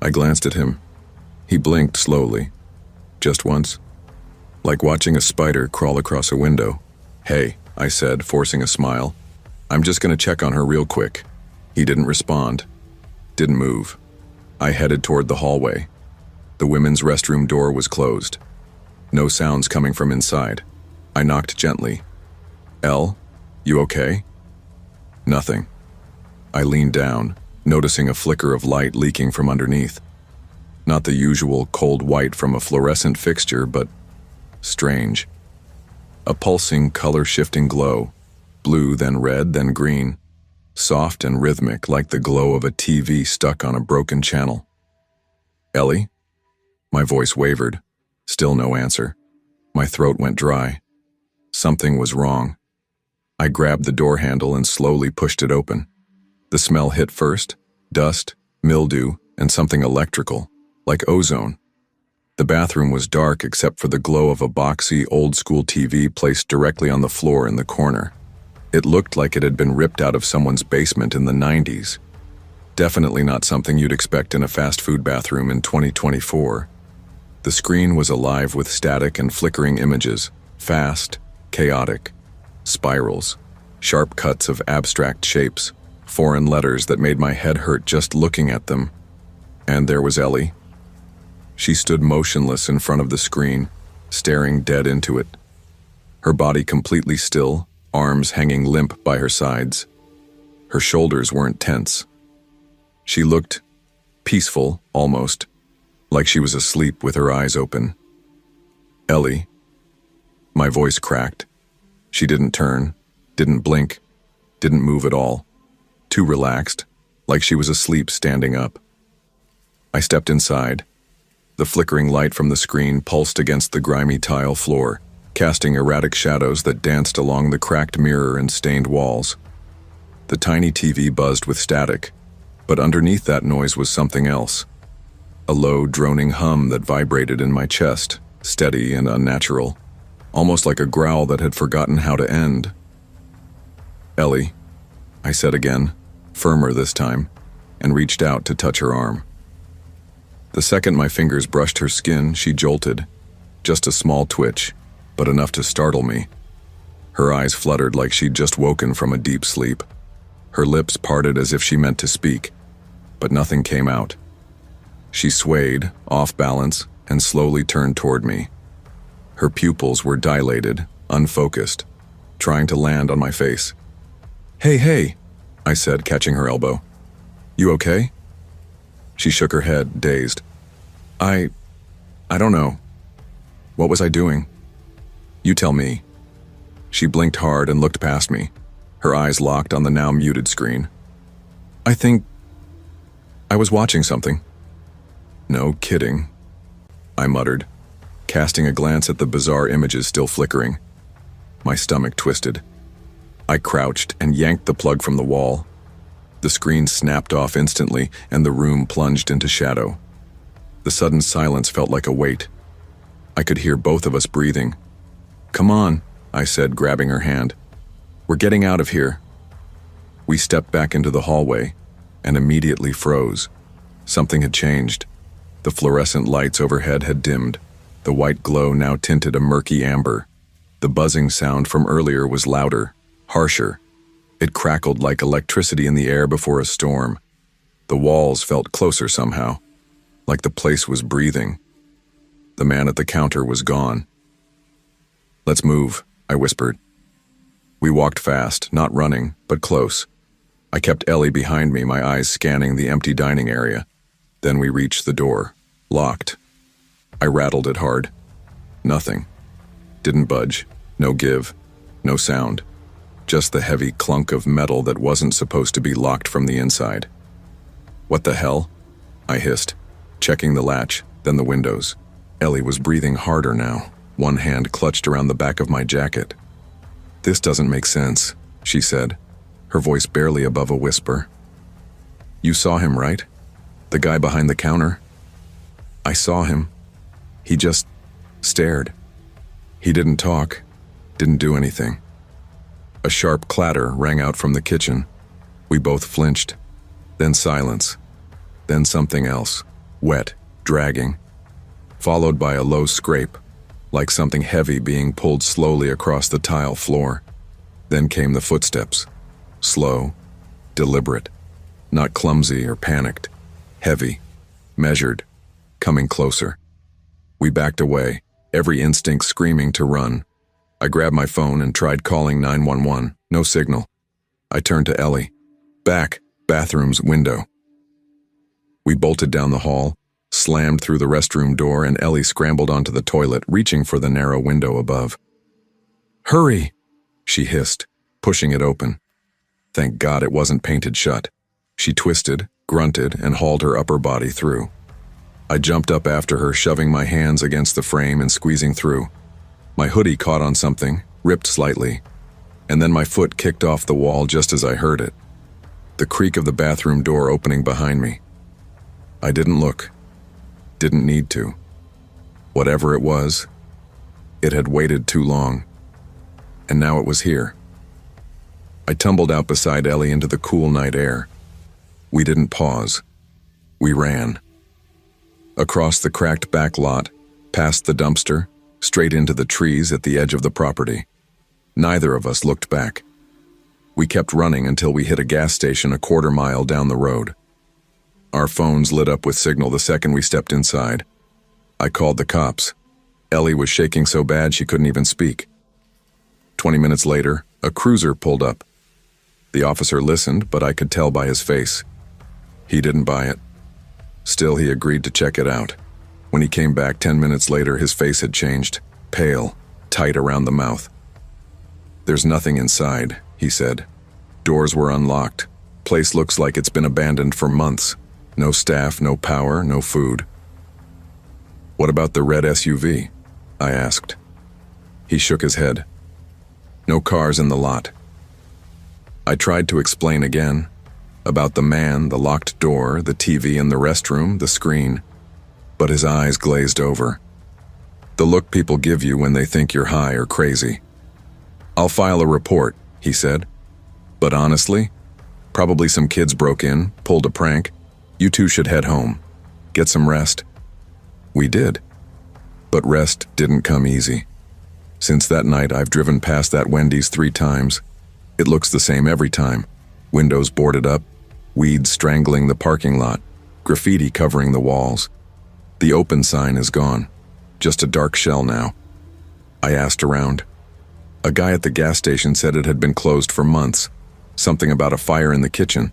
I glanced at him. He blinked slowly. Just once. Like watching a spider crawl across a window. "Hey," I said, forcing a smile. "I'm just gonna check on her real quick." He didn't respond. Didn't move. I headed toward the hallway. The women's restroom door was closed. No sounds coming from inside. I knocked gently. "Elle, you okay?" Nothing. I leaned down, noticing a flicker of light leaking from underneath. Not the usual cold white from a fluorescent fixture, but strange. A pulsing, color-shifting glow. Blue, then red, then green. Soft and rhythmic, like the glow of a TV stuck on a broken channel. "Ellie?" My voice wavered. Still no answer. My throat went dry. Something was wrong. I grabbed the door handle and slowly pushed it open. The smell hit first: dust, mildew, and something electrical, like ozone. The bathroom was dark except for the glow of a boxy, old-school TV placed directly on the floor in the corner. It looked like it had been ripped out of someone's basement in the 90s. Definitely not something you'd expect in a fast food bathroom in 2024. The screen was alive with static and flickering images, fast, chaotic. Spirals, sharp cuts of abstract shapes, foreign letters that made my head hurt just looking at them. And there was Ellie. She stood motionless in front of the screen, staring dead into it. Her body completely still, arms hanging limp by her sides. Her shoulders weren't tense. She looked peaceful, almost, like she was asleep with her eyes open. "Ellie." My voice cracked. She didn't turn, didn't blink, didn't move at all. Too relaxed, like she was asleep standing up. I stepped inside. The flickering light from the screen pulsed against the grimy tile floor, casting erratic shadows that danced along the cracked mirror and stained walls. The tiny TV buzzed with static, but underneath that noise was something else, a low, droning hum that vibrated in my chest, steady and unnatural, almost like a growl that had forgotten how to end. "Ellie," I said again, firmer this time, and reached out to touch her arm. The second my fingers brushed her skin, she jolted. Just a small twitch, but enough to startle me. Her eyes fluttered like she'd just woken from a deep sleep. Her lips parted as if she meant to speak, but nothing came out. She swayed, off balance, and slowly turned toward me. Her pupils were dilated, unfocused, trying to land on my face. Hey, I said, catching her elbow. "You okay?" She shook her head, dazed. I don't know. What was I doing? You tell me." She blinked hard and looked past me, her eyes locked on the now muted screen. "I think I was watching something." "No kidding," I muttered, casting a glance at the bizarre images still flickering. My stomach twisted. I crouched and yanked the plug from the wall. The screen snapped off instantly, and the room plunged into shadow. The sudden silence felt like a weight. I could hear both of us breathing. "Come on," I said, grabbing her hand. "We're getting out of here." We stepped back into the hallway and immediately froze. Something had changed. The fluorescent lights overhead had dimmed. The white glow now tinted a murky amber. The buzzing sound from earlier was louder, harsher. It crackled like electricity in the air before a storm. The walls felt closer somehow, like the place was breathing. The man at the counter was gone. "Let's move," I whispered. We walked fast, not running, but close. I kept Ellie behind me, my eyes scanning the empty dining area. Then we reached the door, locked. I rattled it hard. Nothing. Didn't budge. No give. No sound. Just the heavy clunk of metal that wasn't supposed to be locked from the inside. "What the hell?" I hissed, checking the latch, then the windows. Ellie was breathing harder now, one hand clutched around the back of my jacket. "This doesn't make sense," she said, her voice barely above a whisper. "You saw him, right? The guy behind the counter?" "I saw him. He just stared. He didn't talk, didn't do anything." A sharp clatter rang out from the kitchen. We both flinched. Then silence. Then something else, wet, dragging, followed by a low scrape, like something heavy being pulled slowly across the tile floor. Then came the footsteps, slow, deliberate, not clumsy or panicked, heavy, measured, coming closer. We backed away, every instinct screaming to run. I grabbed my phone and tried calling 911. No signal. I turned to Ellie. "Back, bathroom's window." We bolted down the hall, slammed through the restroom door, and Ellie scrambled onto the toilet, reaching for the narrow window above. "Hurry!" she hissed, pushing it open. Thank God it wasn't painted shut. She twisted, grunted, and hauled her upper body through. I jumped up after her, shoving my hands against the frame and squeezing through. My hoodie caught on something, ripped slightly, and then my foot kicked off the wall just as I heard it. The creak of the bathroom door opening behind me. I didn't look. Didn't need to. Whatever it was, it had waited too long. And now it was here. I tumbled out beside Ellie into the cool night air. We didn't pause. We ran. Across the cracked back lot, past the dumpster, straight into the trees at the edge of the property. Neither of us looked back. We kept running until we hit a gas station a quarter mile down the road. Our phones lit up with signal the second we stepped inside. I called the cops. Ellie was shaking so bad she couldn't even speak. 20 minutes later, a cruiser pulled up. The officer listened, but I could tell by his face. He didn't buy it. Still, he agreed to check it out. When he came back 10 minutes later, his face had changed, pale, tight around the mouth. "There's nothing inside," he said. "Doors were unlocked. Place looks like it's been abandoned for months. No staff, no power, no food." "What about the red SUV?" I asked. He shook his head. "No cars in the lot." I tried to explain again, about the man, the locked door, the TV in the restroom, the screen. but his eyes glazed over. The look people give you when they think you're high or crazy. "I'll file a report," he said. "But honestly, probably some kids broke in, pulled a prank. You two should head home. Get some rest." We did. But rest didn't come easy. Since that night, I've driven past that Wendy's 3 times. It looks the same every time. Windows boarded up, weeds strangling the parking lot, graffiti covering the walls. The open sign is gone. Just a dark shell now. I asked around. A guy at the gas station said it had been closed for months. Something about a fire in the kitchen.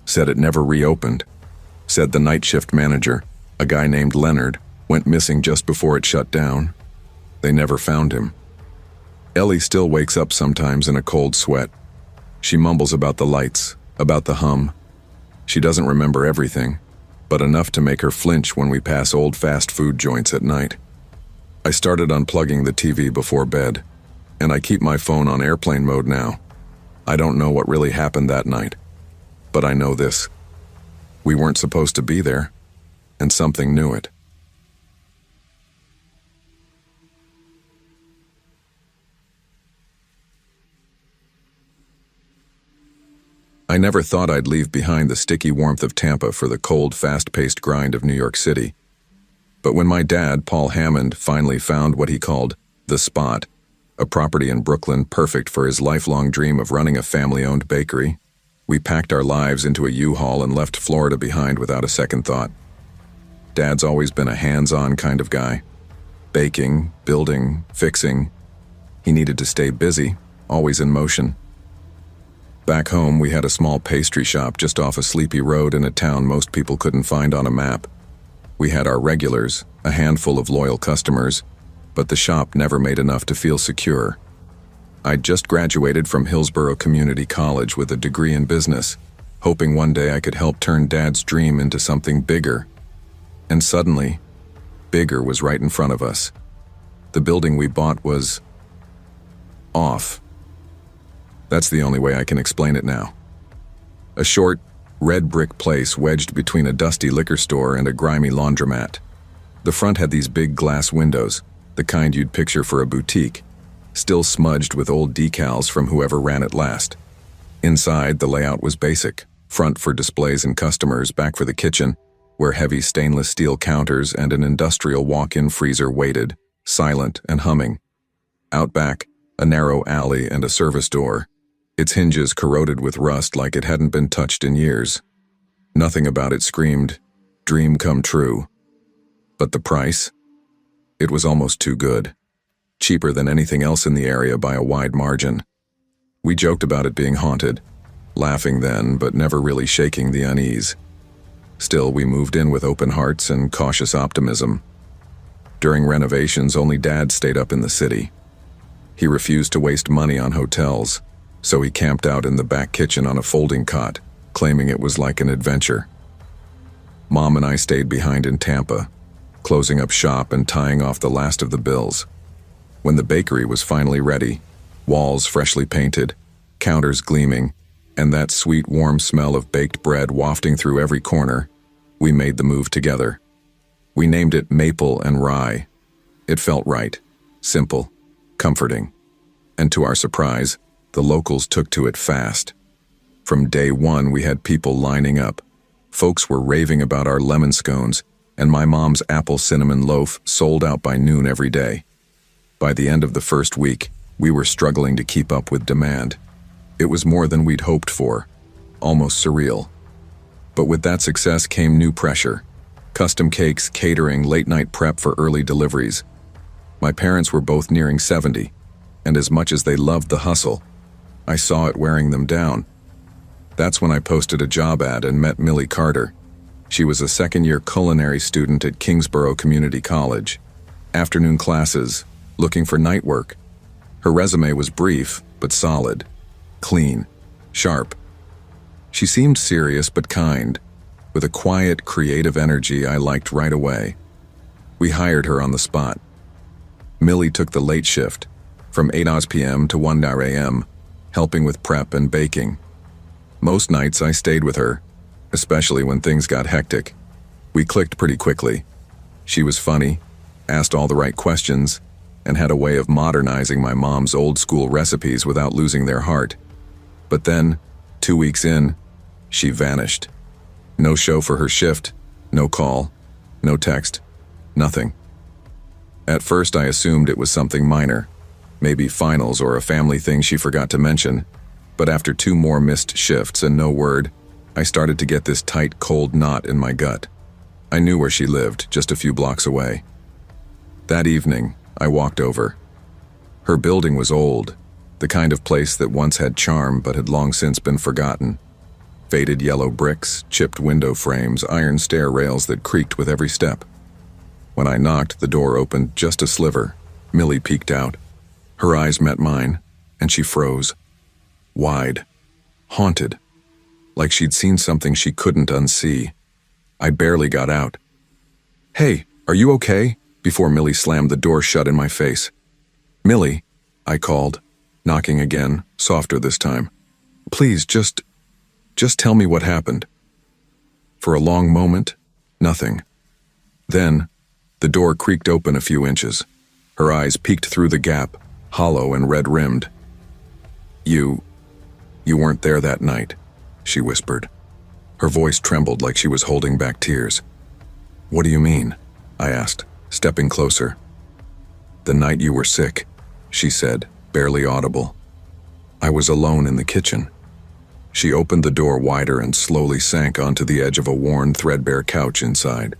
Said it never reopened. Said the night shift manager, a guy named Leonard, went missing just before it shut down. They never found him. Ellie still wakes up sometimes in a cold sweat. She mumbles about the lights, about the hum. She doesn't remember everything, but enough to make her flinch when we pass old fast food joints at night. I started unplugging the TV before bed, and I keep my phone on airplane mode now. I don't know what really happened that night, but I know this. We weren't supposed to be there, and something knew it. I never thought I'd leave behind the sticky warmth of Tampa for the cold, fast-paced grind of New York City. But when my dad, Paul Hammond, finally found what he called the spot, a property in Brooklyn perfect for his lifelong dream of running a family-owned bakery, we packed our lives into a U-Haul and left Florida behind without a second thought. Dad's always been a hands-on kind of guy. Baking, building, fixing. He needed to stay busy, always in motion. Back home, we had a small pastry shop just off a sleepy road in a town most people couldn't find on a map. We had our regulars, a handful of loyal customers, but the shop never made enough to feel secure. I'd just graduated from Hillsborough Community College with a degree in business, hoping one day I could help turn Dad's dream into something bigger. And suddenly, bigger was right in front of us. The building we bought was off. That's the only way I can explain it now. A short, red brick place wedged between a dusty liquor store and a grimy laundromat. The front had these big glass windows, the kind you'd picture for a boutique, still smudged with old decals from whoever ran it last. Inside, the layout was basic, front for displays and customers, back for the kitchen, where heavy stainless steel counters and an industrial walk-in freezer waited, silent and humming. Out back, a narrow alley and a service door, its hinges corroded with rust like it hadn't been touched in years. Nothing about it screamed, "Dream come true." But the price? It was almost too good. Cheaper than anything else in the area by a wide margin. We joked about it being haunted, laughing then but never really shaking the unease. Still, we moved in with open hearts and cautious optimism. During renovations, only Dad stayed up in the city. He refused to waste money on hotels, so he camped out in the back kitchen on a folding cot, claiming it was like an adventure. Mom and I stayed behind in Tampa, closing up shop and tying off the last of the bills. When the bakery was finally ready, walls freshly painted, counters gleaming, and that sweet warm smell of baked bread wafting through every corner, we made the move together. We named it Maple and Rye. It felt right, simple, comforting. And to our surprise, the locals took to it fast. From day one, we had people lining up. Folks were raving about our lemon scones, and my mom's apple cinnamon loaf sold out by noon every day. By the end of the first week, we were struggling to keep up with demand. It was more than we'd hoped for, almost surreal. But with that success came new pressure. Custom cakes, catering, late-night prep for early deliveries. My parents were both nearing 70, and as much as they loved the hustle, I saw it wearing them down. That's when I posted a job ad and met Millie Carter. She was a second-year culinary student at Kingsborough Community College. Afternoon classes, looking for night work. Her resume was brief, but solid. Clean, sharp. She seemed serious but kind, with a quiet, creative energy I liked right away. We hired her on the spot. Millie took the late shift, from 8 p.m. to 1 a.m., helping with prep and baking. Most nights I stayed with her, especially when things got hectic. We clicked pretty quickly. She was funny, asked all the right questions, and had a way of modernizing my mom's old-school recipes without losing their heart. But then, 2 weeks in, she vanished. No show for her shift, no call, no text, nothing. At first I assumed it was something minor, maybe finals or a family thing she forgot to mention, but after 2 more missed shifts and no word, I started to get this tight, cold knot in my gut. I knew where she lived, just a few blocks away. That evening, I walked over. Her building was old, the kind of place that once had charm but had long since been forgotten. Faded yellow bricks, chipped window frames, iron stair rails that creaked with every step. When I knocked, the door opened just a sliver. Millie peeked out. Her eyes met mine, and she froze. Wide. Haunted. Like she'd seen something she couldn't unsee. I barely got out. "Hey, are you okay?" before Millie slammed the door shut in my face. "Millie," I called, knocking again, softer this time. "Please, just tell me what happened." For a long moment, nothing. Then, the door creaked open a few inches. Her eyes peeked through the gap, hollow and red-rimmed. You weren't there that night," she whispered. Her voice trembled like she was holding back tears. "What do you mean?" I asked, stepping closer. "The night you were sick," she said, barely audible. "I was alone in the kitchen." She opened the door wider and slowly sank onto the edge of a worn, threadbare couch inside.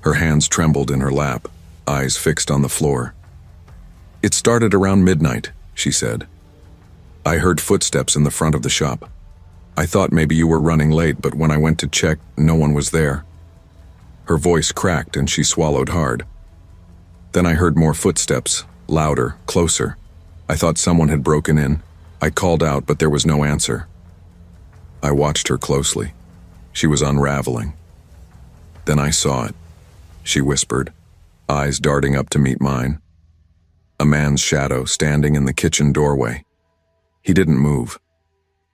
Her hands trembled in her lap, eyes fixed on the floor. "It started around midnight," she said. "I heard footsteps in the front of the shop. I thought maybe you were running late, but when I went to check, no one was there." Her voice cracked and she swallowed hard. "Then I heard more footsteps, louder, closer. I thought someone had broken in. I called out, but there was no answer." I watched her closely. She was unraveling. "Then I saw it," she whispered, eyes darting up to meet mine. A man's shadow standing in the kitchen doorway. He didn't move.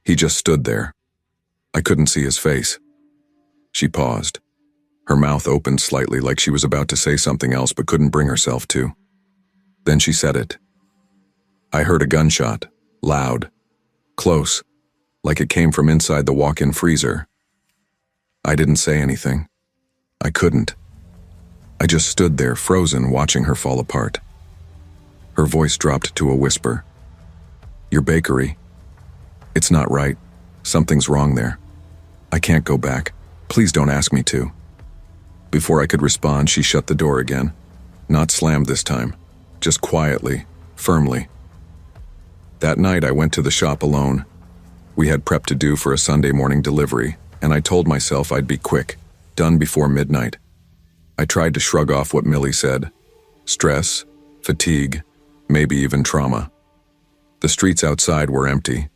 He just stood there. I couldn't see his face. She paused. Her mouth opened slightly like she was about to say something else but couldn't bring herself to. Then she said it. "I heard a gunshot, loud, close, like it came from inside the walk-in freezer." I didn't say anything. I couldn't. I just stood there, frozen, watching her fall apart. Her voice dropped to a whisper. "Your bakery. It's not right. Something's wrong there. I can't go back. Please don't ask me to." Before I could respond, she shut the door again. Not slammed this time, just quietly, firmly. That night I went to the shop alone. We had prep to do for a Sunday morning delivery, and I told myself I'd be quick, done before midnight. I tried to shrug off what Millie said. Stress, fatigue, maybe even trauma. The streets outside were empty.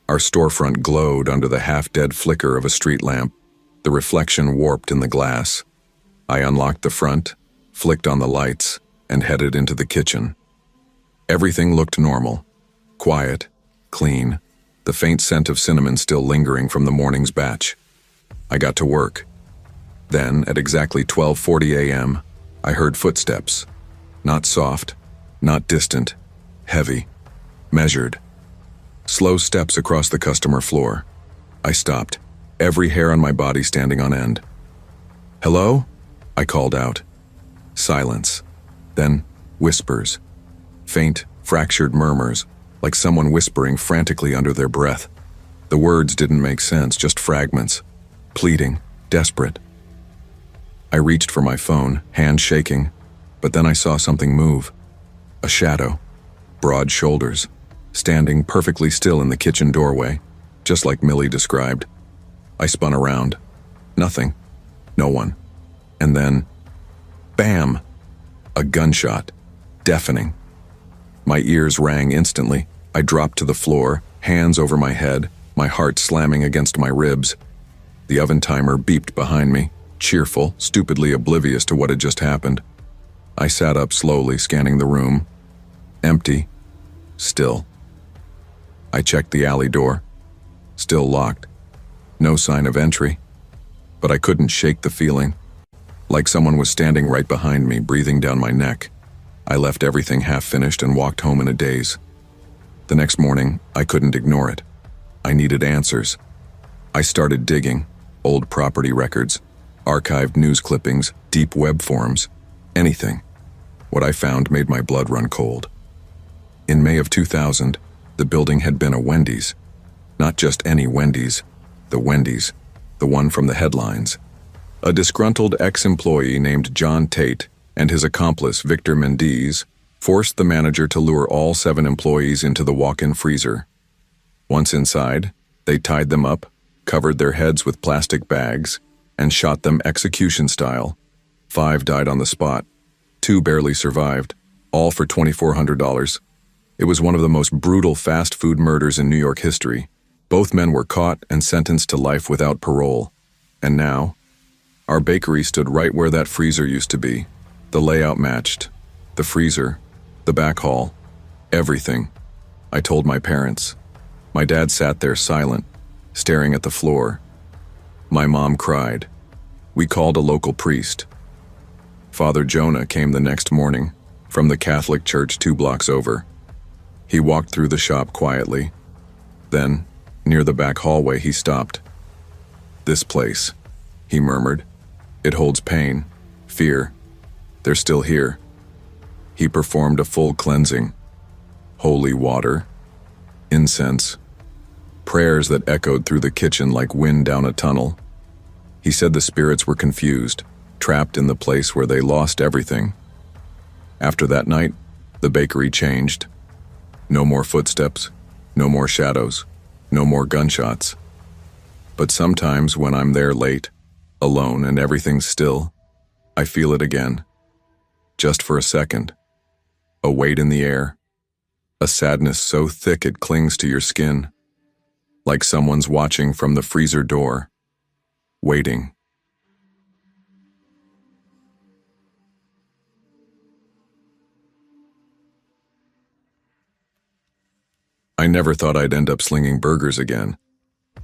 Our storefront glowed under the half-dead flicker of a street lamp, the reflection warped in the glass. I unlocked the front, flicked on the lights, and headed into the kitchen. Everything looked normal. Quiet, clean, the faint scent of cinnamon still lingering from the morning's batch. I got to work. Then, at exactly 12:40 a.m., I heard footsteps. Not soft, not distant, heavy, measured. Slow steps across the customer floor. I stopped, every hair on my body standing on end. "Hello?" I called out. Silence. Then, whispers. Faint, fractured murmurs, like someone whispering frantically under their breath. The words didn't make sense, just fragments. Pleading, desperate. I reached for my phone, hand shaking, but then I saw something move. A shadow. Broad shoulders. Standing perfectly still in the kitchen doorway, just like Millie described. I spun around. Nothing. No one. And then, bam! A gunshot. Deafening. My ears rang instantly. I dropped to the floor, hands over my head, my heart slamming against my ribs. The oven timer beeped behind me, cheerful, stupidly oblivious to what had just happened. I sat up slowly, scanning the room. Empty. Still. I checked the alley door. Still locked. No sign of entry. But I couldn't shake the feeling. like someone was standing right behind me, breathing down my neck. I left everything half-finished and walked home in a daze. The next morning, I couldn't ignore it. I needed answers. I started digging, old property records, archived news clippings, deep web forums, anything. What I found made my blood run cold. In May of 2000, the building had been a Wendy's. Not just any Wendy's, the Wendy's, the one from the headlines. A disgruntled ex-employee named John Tate and his accomplice Victor Mendes forced the manager to lure all 7 employees into the walk-in freezer. Once inside, they tied them up, covered their heads with plastic bags, and shot them execution style. 5 died on the spot. 2 barely survived, all for $2,400. It was one of the most brutal fast food murders in New York history. Both men were caught and sentenced to life without parole. And now, our bakery stood right where that freezer used to be. The layout matched. The freezer, the back hall, everything. I told my parents. My dad sat there silent, staring at the floor. My mom cried. We called a local priest. Father Jonah came the next morning, from the Catholic church 2 blocks over. He walked through the shop quietly. Then, near the back hallway, he stopped. "This place," he murmured. "It holds pain, fear. They're still here." He performed a full cleansing. Holy water, incense, prayers that echoed through the kitchen like wind down a tunnel. He said the spirits were confused, trapped in the place where they lost everything. After that night, the bakery changed. No more footsteps, no more shadows, no more gunshots. But sometimes when I'm there late, alone and everything's still, I feel it again. Just for a second. A weight in the air. A sadness so thick it clings to your skin. Like someone's watching from the freezer door. Waiting. I never thought I'd end up slinging burgers again.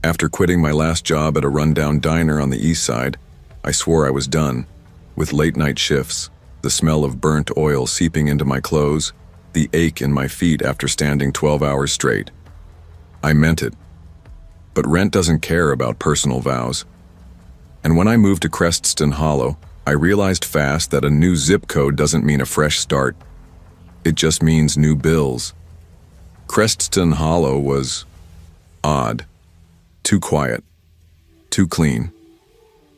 After quitting my last job at a rundown diner on the east side, I swore I was done. With late-night shifts, the smell of burnt oil seeping into my clothes, the ache in my feet after standing 12 hours straight. I meant it. But rent doesn't care about personal vows. And when I moved to Crestston Hollow, I realized fast that a new zip code doesn't mean a fresh start. It just means new bills. Crestston Hollow was odd, too quiet, too clean.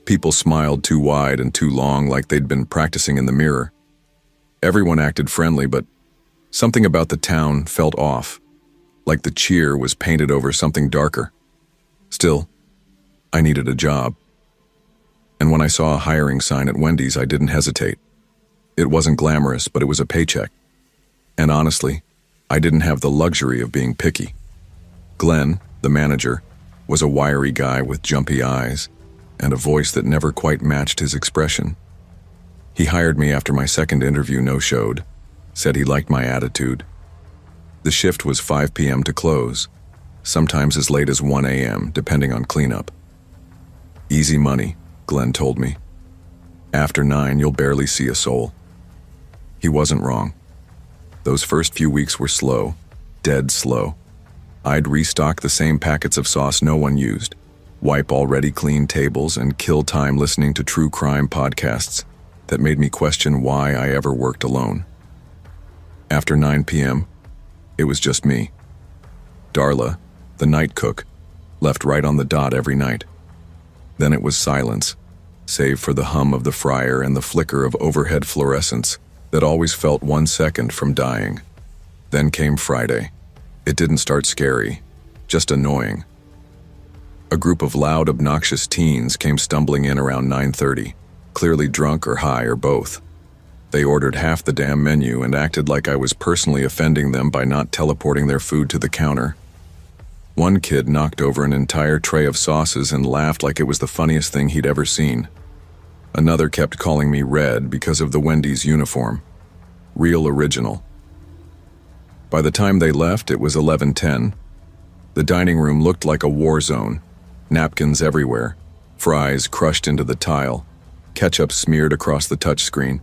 People smiled too wide and too long, like they'd been practicing in the mirror. Everyone acted friendly, but something about the town felt off, like the cheer was painted over something darker. Still, I needed a job. And when I saw a hiring sign at Wendy's, I didn't hesitate. It wasn't glamorous, but it was a paycheck. And honestly, I didn't have the luxury of being picky. Glenn, the manager, was a wiry guy with jumpy eyes and a voice that never quite matched his expression. He hired me after my second interview no-showed, said he liked my attitude. The shift was 5 p.m. to close, sometimes as late as 1 a.m., depending on cleanup. Easy money, Glenn told me. After 9, you'll barely see a soul. He wasn't wrong. Those first few weeks were slow, dead slow. I'd restock the same packets of sauce no one used, wipe already clean tables, and kill time listening to true crime podcasts that made me question why I ever worked alone. After 9 p.m., it was just me. Darla, the night cook, left right on the dot every night. Then it was silence, save for the hum of the fryer and the flicker of overhead fluorescence that always felt 1 second from dying. Then came Friday. It didn't start scary, just annoying. A group of loud, obnoxious teens came stumbling in around 9:30, clearly drunk or high or both. They ordered half the damn menu and acted like I was personally offending them by not teleporting their food to the counter. One kid knocked over an entire tray of sauces and laughed like it was the funniest thing he'd ever seen. Another kept calling me Red because of the Wendy's uniform. Real original. By the time they left, it was 11:10. The dining room looked like a war zone. Napkins everywhere, fries crushed into the tile. ketchup smeared across the touchscreen.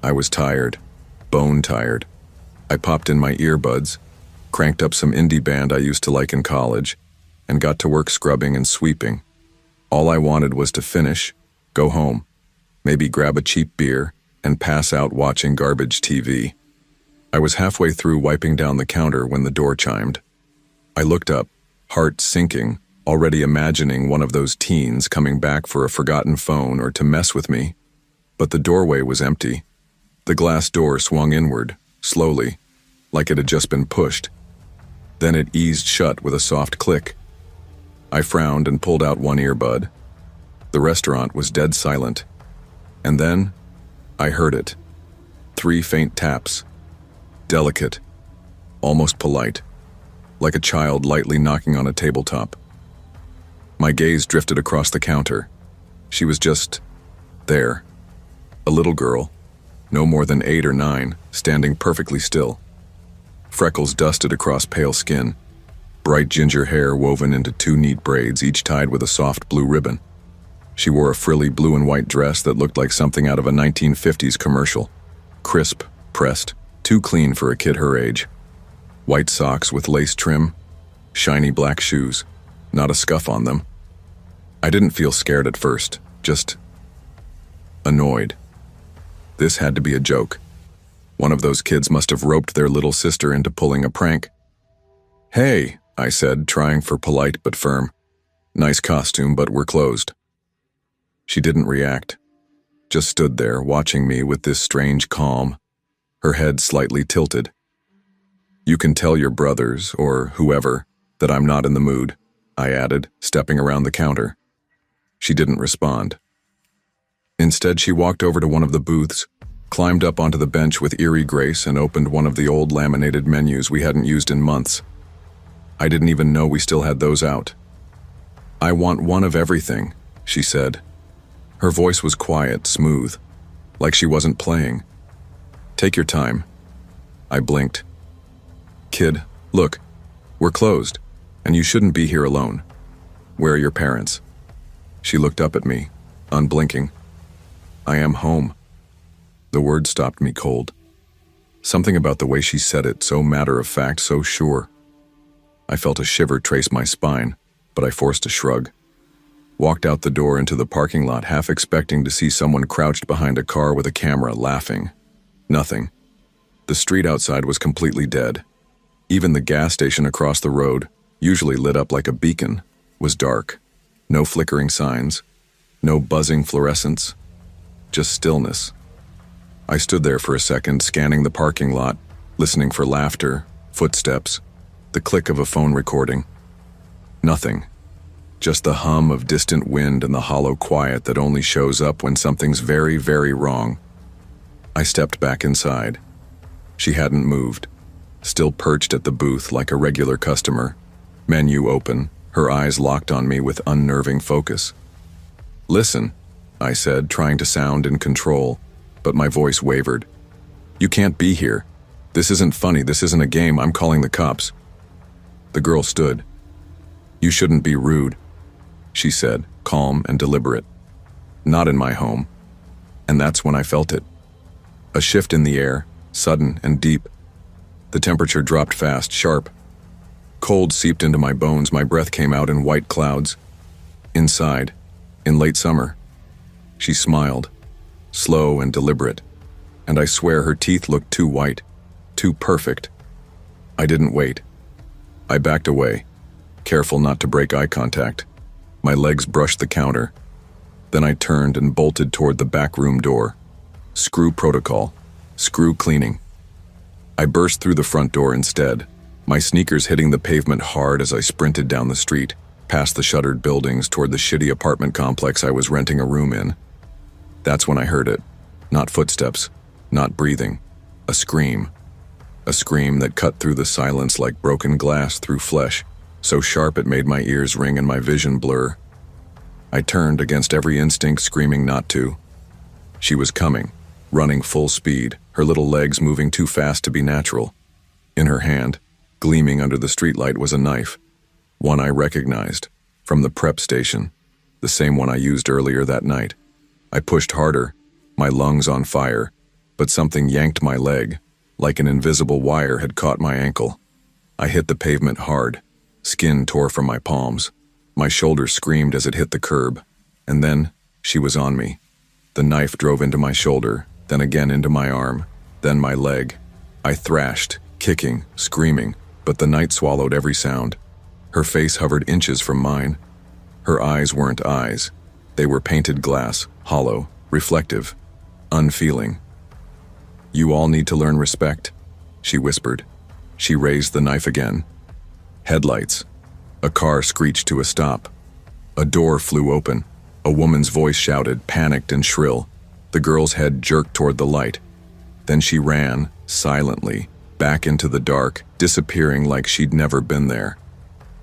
I was tired, bone tired. I popped in my earbuds, cranked up some indie band I used to like in college, and got to work scrubbing and sweeping. All I wanted was to finish, go home, maybe grab a cheap beer, and pass out watching garbage TV. I was halfway through wiping down the counter when the door chimed. I looked up, heart sinking, already imagining one of those teens coming back for a forgotten phone or to mess with me. But the doorway was empty. The glass door swung inward, slowly, like it had just been pushed. Then it eased shut with a soft click. I frowned and pulled out one earbud. The restaurant was dead silent. And then, I heard it. 3 faint taps. Delicate, almost polite, like a child lightly knocking on a tabletop. My gaze drifted across the counter. She was just there. A little girl, no more than 8 or 9, standing perfectly still. Freckles dusted across pale skin, bright ginger hair woven into 2 neat braids, each tied with a soft blue ribbon. She wore a frilly blue and white dress that looked like something out of a 1950s commercial. Crisp, pressed, too clean for a kid her age. White socks with lace trim, shiny black shoes, not a scuff on them. I didn't feel scared at first, just annoyed. This had to be a joke. One of those kids must have roped their little sister into pulling a prank. "Hey," I said, trying for polite but firm. "Nice costume, but we're closed." She didn't react, just stood there watching me with this strange calm, her head slightly tilted. "You can tell your brothers, or whoever, that I'm not in the mood," I added, stepping around the counter. She didn't respond. Instead, she walked over to one of the booths, climbed up onto the bench with eerie grace, and opened one of the old laminated menus we hadn't used in months. I didn't even know we still had those out. "I want one of everything," she said. Her voice was quiet, smooth, like she wasn't playing. "Take your time." I blinked. "Kid, look, we're closed, and you shouldn't be here alone. Where are your parents?" She looked up at me, unblinking. "I am home." The word stopped me cold. Something about the way she said it, so matter-of-fact, so sure. I felt a shiver trace my spine, but I forced a shrug. Walked out the door into the parking lot, half expecting to see someone crouched behind a car with a camera, laughing. Nothing. The street outside was completely dead. Even the gas station across the road, usually lit up like a beacon, was dark. No flickering signs, no buzzing fluorescents, just stillness. I stood there for a second, scanning the parking lot, listening for laughter, footsteps, the click of a phone recording. Nothing. Just the hum of distant wind and the hollow quiet that only shows up when something's very, very wrong. I stepped back inside. She hadn't moved, still perched at the booth like a regular customer, menu open, her eyes locked on me with unnerving focus. "Listen," I said, trying to sound in control, but my voice wavered. "You can't be here. This isn't funny, this isn't a game, I'm calling the cops." The girl stood. "You shouldn't be rude," she said, calm and deliberate. "Not in my home." And that's when I felt it. A shift in the air, sudden and deep. The temperature dropped fast, sharp. Cold seeped into my bones, my breath came out in white clouds. Inside, in late summer. She smiled, slow and deliberate, and I swear her teeth looked too white, too perfect. I didn't wait. I backed away, careful not to break eye contact. My legs brushed the counter. Then I turned and bolted toward the back room door. Screw protocol, screw cleaning. I burst through the front door instead, my sneakers hitting the pavement hard as I sprinted down the street, past the shuttered buildings toward the shitty apartment complex I was renting a room in. That's when I heard it. Not footsteps, not breathing. A scream. A scream that cut through the silence like broken glass through flesh, so sharp it made my ears ring and my vision blur. I turned against every instinct, screaming not to. She was coming, running full speed, her little legs moving too fast to be natural. In her hand, gleaming under the streetlight, was a knife. One I recognized, from the prep station, the same one I used earlier that night. I pushed harder, my lungs on fire, but something yanked my leg, like an invisible wire had caught my ankle. I hit the pavement hard. Skin tore from my palms. My shoulder screamed as it hit the curb. And then, she was on me. The knife drove into my shoulder, then again into my arm, then my leg. I thrashed, kicking, screaming, but the night swallowed every sound. Her face hovered inches from mine. Her eyes weren't eyes. They were painted glass, hollow, reflective, unfeeling. "You all need to learn respect," she whispered. She raised the knife again. Headlights. A car screeched to a stop. A door flew open. A woman's voice shouted, panicked and shrill. The girl's head jerked toward the light. Then she ran, silently, back into the dark, disappearing like she'd never been there.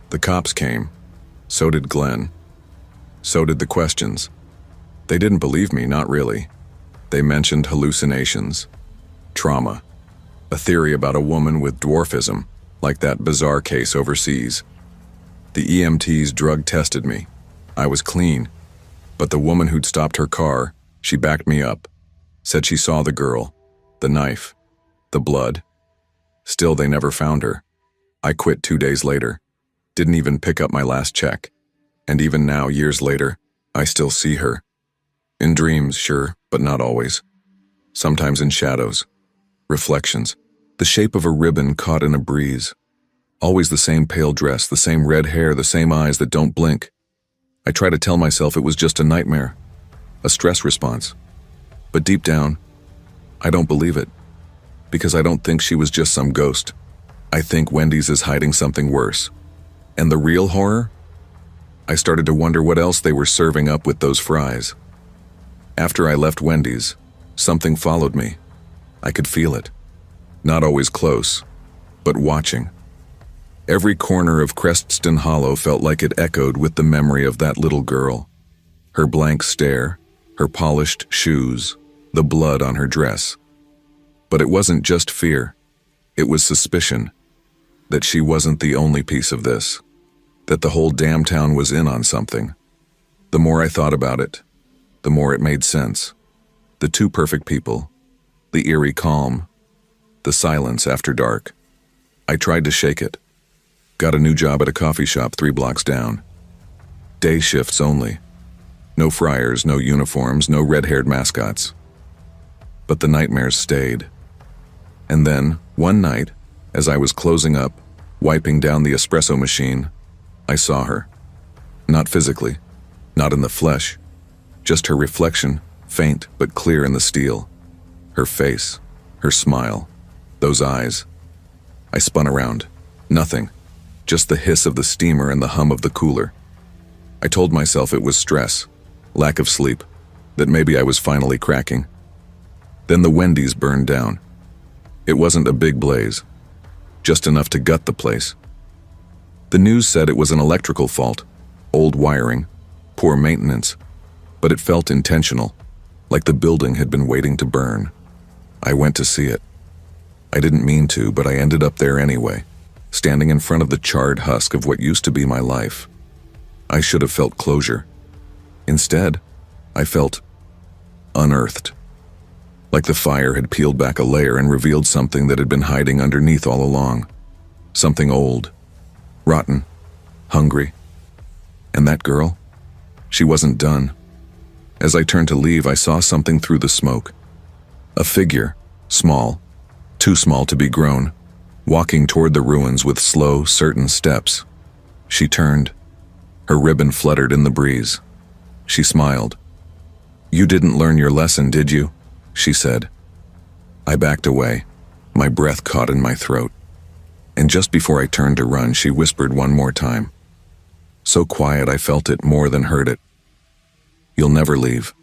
The cops came. So did Glenn. So did the questions. They didn't believe me, not really. They mentioned hallucinations, trauma, a theory about a woman with dwarfism, like that bizarre case overseas. The EMTs drug tested me. I was clean. But the woman who'd stopped her car, she backed me up, said she saw the girl, the knife, the blood. Still, they never found her. I quit 2 days later. Didn't even pick up my last check. And even now, years later, I still see her. In dreams, sure, but not always. Sometimes in shadows. Reflections. The shape of a ribbon caught in a breeze. Always the same pale dress, the same red hair, the same eyes that don't blink. I try to tell myself it was just a nightmare, a stress response. But deep down, I don't believe it. Because I don't think she was just some ghost. I think Wendy's is hiding something worse. And the real horror? I started to wonder what else they were serving up with those fries. After I left Wendy's, something followed me. I could feel it. Not always close, but watching. Every corner of Crestston Hollow felt like it echoed with the memory of that little girl. Her blank stare, her polished shoes, the blood on her dress. But it wasn't just fear. It was suspicion. That she wasn't the only piece of this. That the whole damn town was in on something. The more I thought about it, the more it made sense. The two perfect people. The eerie calm. The silence after dark. I tried to shake it. Got a new job at a coffee shop 3 blocks down. Day shifts only. No friars, no uniforms, no red-haired mascots. But the nightmares stayed. And then, one night, as I was closing up, wiping down the espresso machine, I saw her. Not physically, not in the flesh, just her reflection, faint but clear in the steel. Her face, her smile, those eyes. I spun around. Nothing. Just the hiss of the steamer and the hum of the cooler. I told myself it was stress, lack of sleep, that maybe I was finally cracking. Then the Wendy's burned down. It wasn't a big blaze, just enough to gut the place. The news said it was an electrical fault, old wiring, poor maintenance, but it felt intentional, like the building had been waiting to burn. I went to see it. I didn't mean to, but I ended up there anyway. Standing in front of the charred husk of what used to be my life. I should have felt closure. Instead, I felt unearthed. Like the fire had peeled back a layer and revealed something that had been hiding underneath all along. Something old, rotten, hungry. And that girl? She wasn't done. As I turned to leave, I saw something through the smoke. A figure, small, too small to be grown. Walking toward the ruins with slow, certain steps. She turned. Her ribbon fluttered in the breeze. She smiled. "You didn't learn your lesson, did you?" she said. I backed away, my breath caught in my throat. And just before I turned to run, she whispered one more time. So quiet I felt it more than heard it. "You'll never leave."